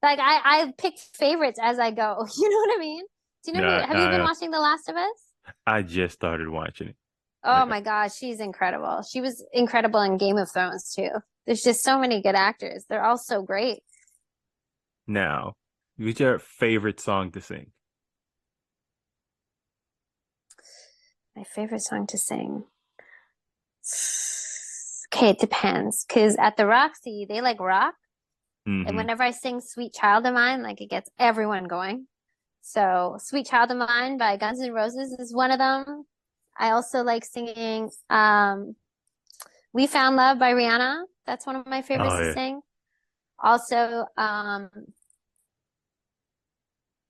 Like I pick favorites as I go. You know what I mean? Do you know Yeah, have you been watching The Last of Us? I just started watching it. Oh my gosh, she's incredible. She was incredible in Game of Thrones too. There's just so many good actors. They're all so great. Now, what's your favorite song to sing? My favorite song to sing. Okay, it depends. Because at the Roxy, they like rock. And Mm-hmm. whenever I sing Sweet Child of Mine, like it gets everyone going. So Sweet Child of Mine by Guns N' Roses is one of them. I also like singing We Found Love by Rihanna. That's one of my favorites Oh to yeah. sing. Also,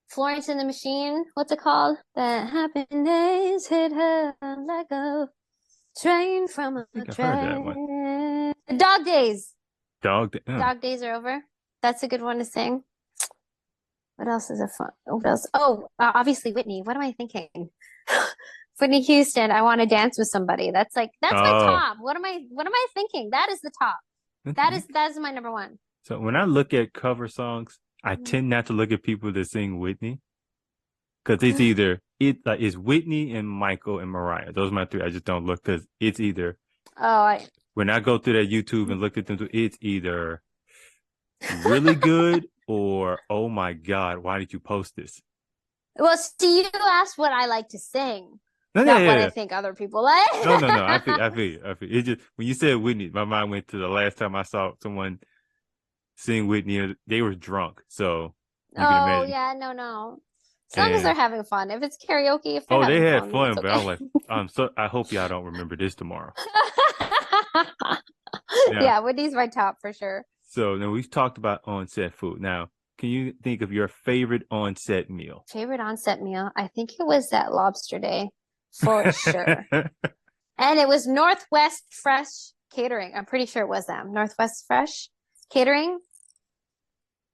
Florence and the Machine, what's it called? The happiness hit her like a train from I a think I've heard that one. train. Dog Days. Dog. Dog Days Are Over. That's a good one to sing. What else is a fun? What else? Oh, obviously Whitney. What am I thinking? Whitney Houston, I Want to Dance with Somebody. That's my Oh. top. What am I thinking? That is the top. That is my number one. So when I look at cover songs, I Mhm. tend not to look at people that sing Whitney because it's Whitney and Michael and Mariah. Those are my three. I just don't look because it's either Oh, when I go through that YouTube and look at them, it's either really good or oh my God, why did you post this? well, see, you asked what I like to sing, No, not what yeah. I think other people like. No. I feel you. It just when you said Whitney, my mind went to the last time I saw someone sing Whitney. They were drunk, so you can Oh, imagine. yeah, no. As long as they're And having fun. If it's karaoke, if they're oh, they having had fun, fun, that's but I was okay. like, I hope y'all don't remember this tomorrow. Now, Yeah, Whitney's my top for sure. so now we've talked about on-set food. Now, can you think of your favorite on-set meal? Favorite on-set meal? I think it was that lobster day for sure. And it was Northwest Fresh Catering. I'm pretty sure it was them. Northwest Fresh Catering.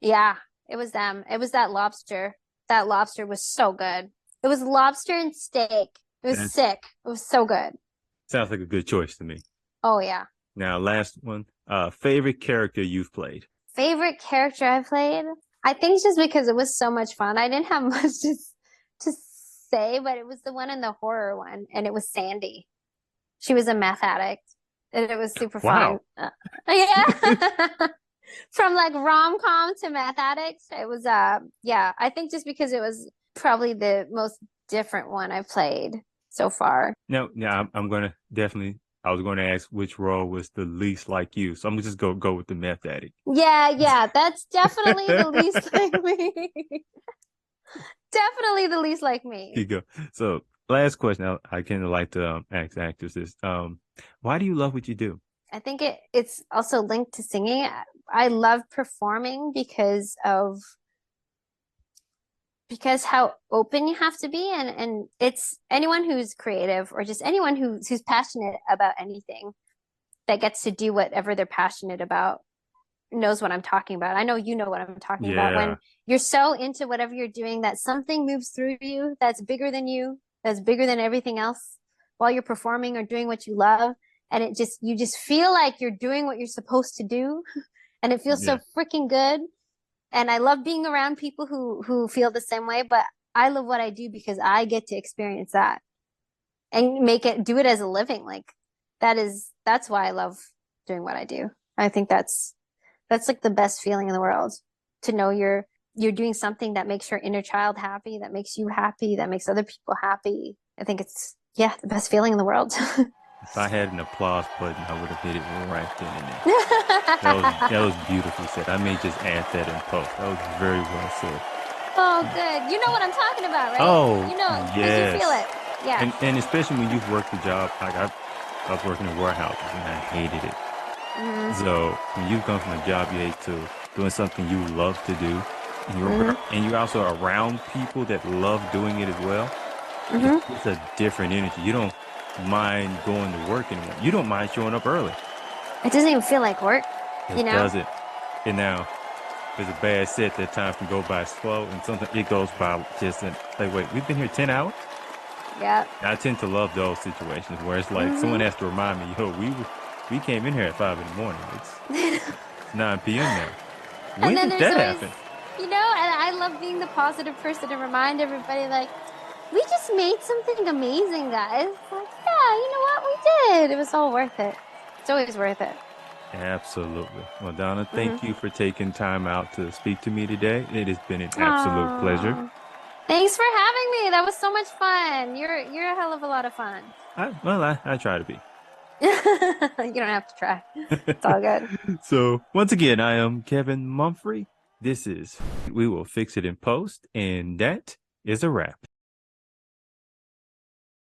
Yeah, it was them. It was that lobster. That lobster was so good. It was lobster and steak. It was That sick. It was so good. sounds like a good choice to me. Oh yeah. Now, last one. Favorite character you've played? Favorite character I played? I think just because it was so much fun. I didn't have much to say, but it was the one in the horror one, and it was Sandy. She was a meth addict, and it was super fun. Wow. Yeah. From like rom-com to meth addicts, it was yeah, I think just because it was probably the most different one I've played so far. No, I'm gonna definitely. I was going to ask which role was the least like you, so I'm gonna just go with the meth addict. Yeah, that's definitely the least like me. Definitely the least like me. Here you go. So, last question I kind of like to ask actresses. Why do you love what you do? I think it's also linked to singing. I love performing because how open you have to be, and it's anyone who's creative or just anyone who's passionate about anything that gets to do whatever they're passionate about knows what I'm talking about. I know you know what I'm talking about. When Yeah, you're so into whatever you're doing that something moves through you that's bigger than you, that's bigger than everything else while you're performing or doing what you love. And you just feel like you're doing what you're supposed to do. And it feels yeah, so freaking good. And I love being around people who feel the same way, but I love what I do because I get to experience that and do it as a living. Like that's why I love doing what I do. I think that's like the best feeling in the world to know you're doing something that makes your inner child happy, that makes you happy, that makes other people happy. I think it's the best feeling in the world. if I had an applause button, I would have hit it right then and there. That was beautifully said. I may just add that in post. That was very well said. Oh, good. You know what I'm talking about, right? Oh, You know, because yes. you feel it. Yeah. And especially when you've worked a job, like I was working in warehouses and I hated it. Mhm. So when you come from a job you hate to doing something you love to do, and you're also around people that love doing it as well, it's a different energy. You don't mind going to work anymore. You don't mind showing up early. It doesn't even feel like work, It doesn't. And now, there's a bad set that time can go by slow, and sometimes it goes by just like, wait, we've been here 10 hours? Yeah. I tend to love those situations where it's like someone has to remind me, yo, we came in here at 5 in the morning. It's 9 p.m. now. When And then did there's that always, happen? and I love being the positive person to remind everybody, like, we just made something amazing, guys. Like, you know what? We did. It was all worth it. It's always worth it. Absolutely. Well, Donna, thank you for taking time out to speak to me today. It has been an absolute pleasure. Thanks for having me. That was so much fun. You're a hell of a lot of fun. I try to be. You don't have to try. It's all good. So once again, I am Kevin Mumphrey. This is We Will Fix It in Post, and that is a wrap.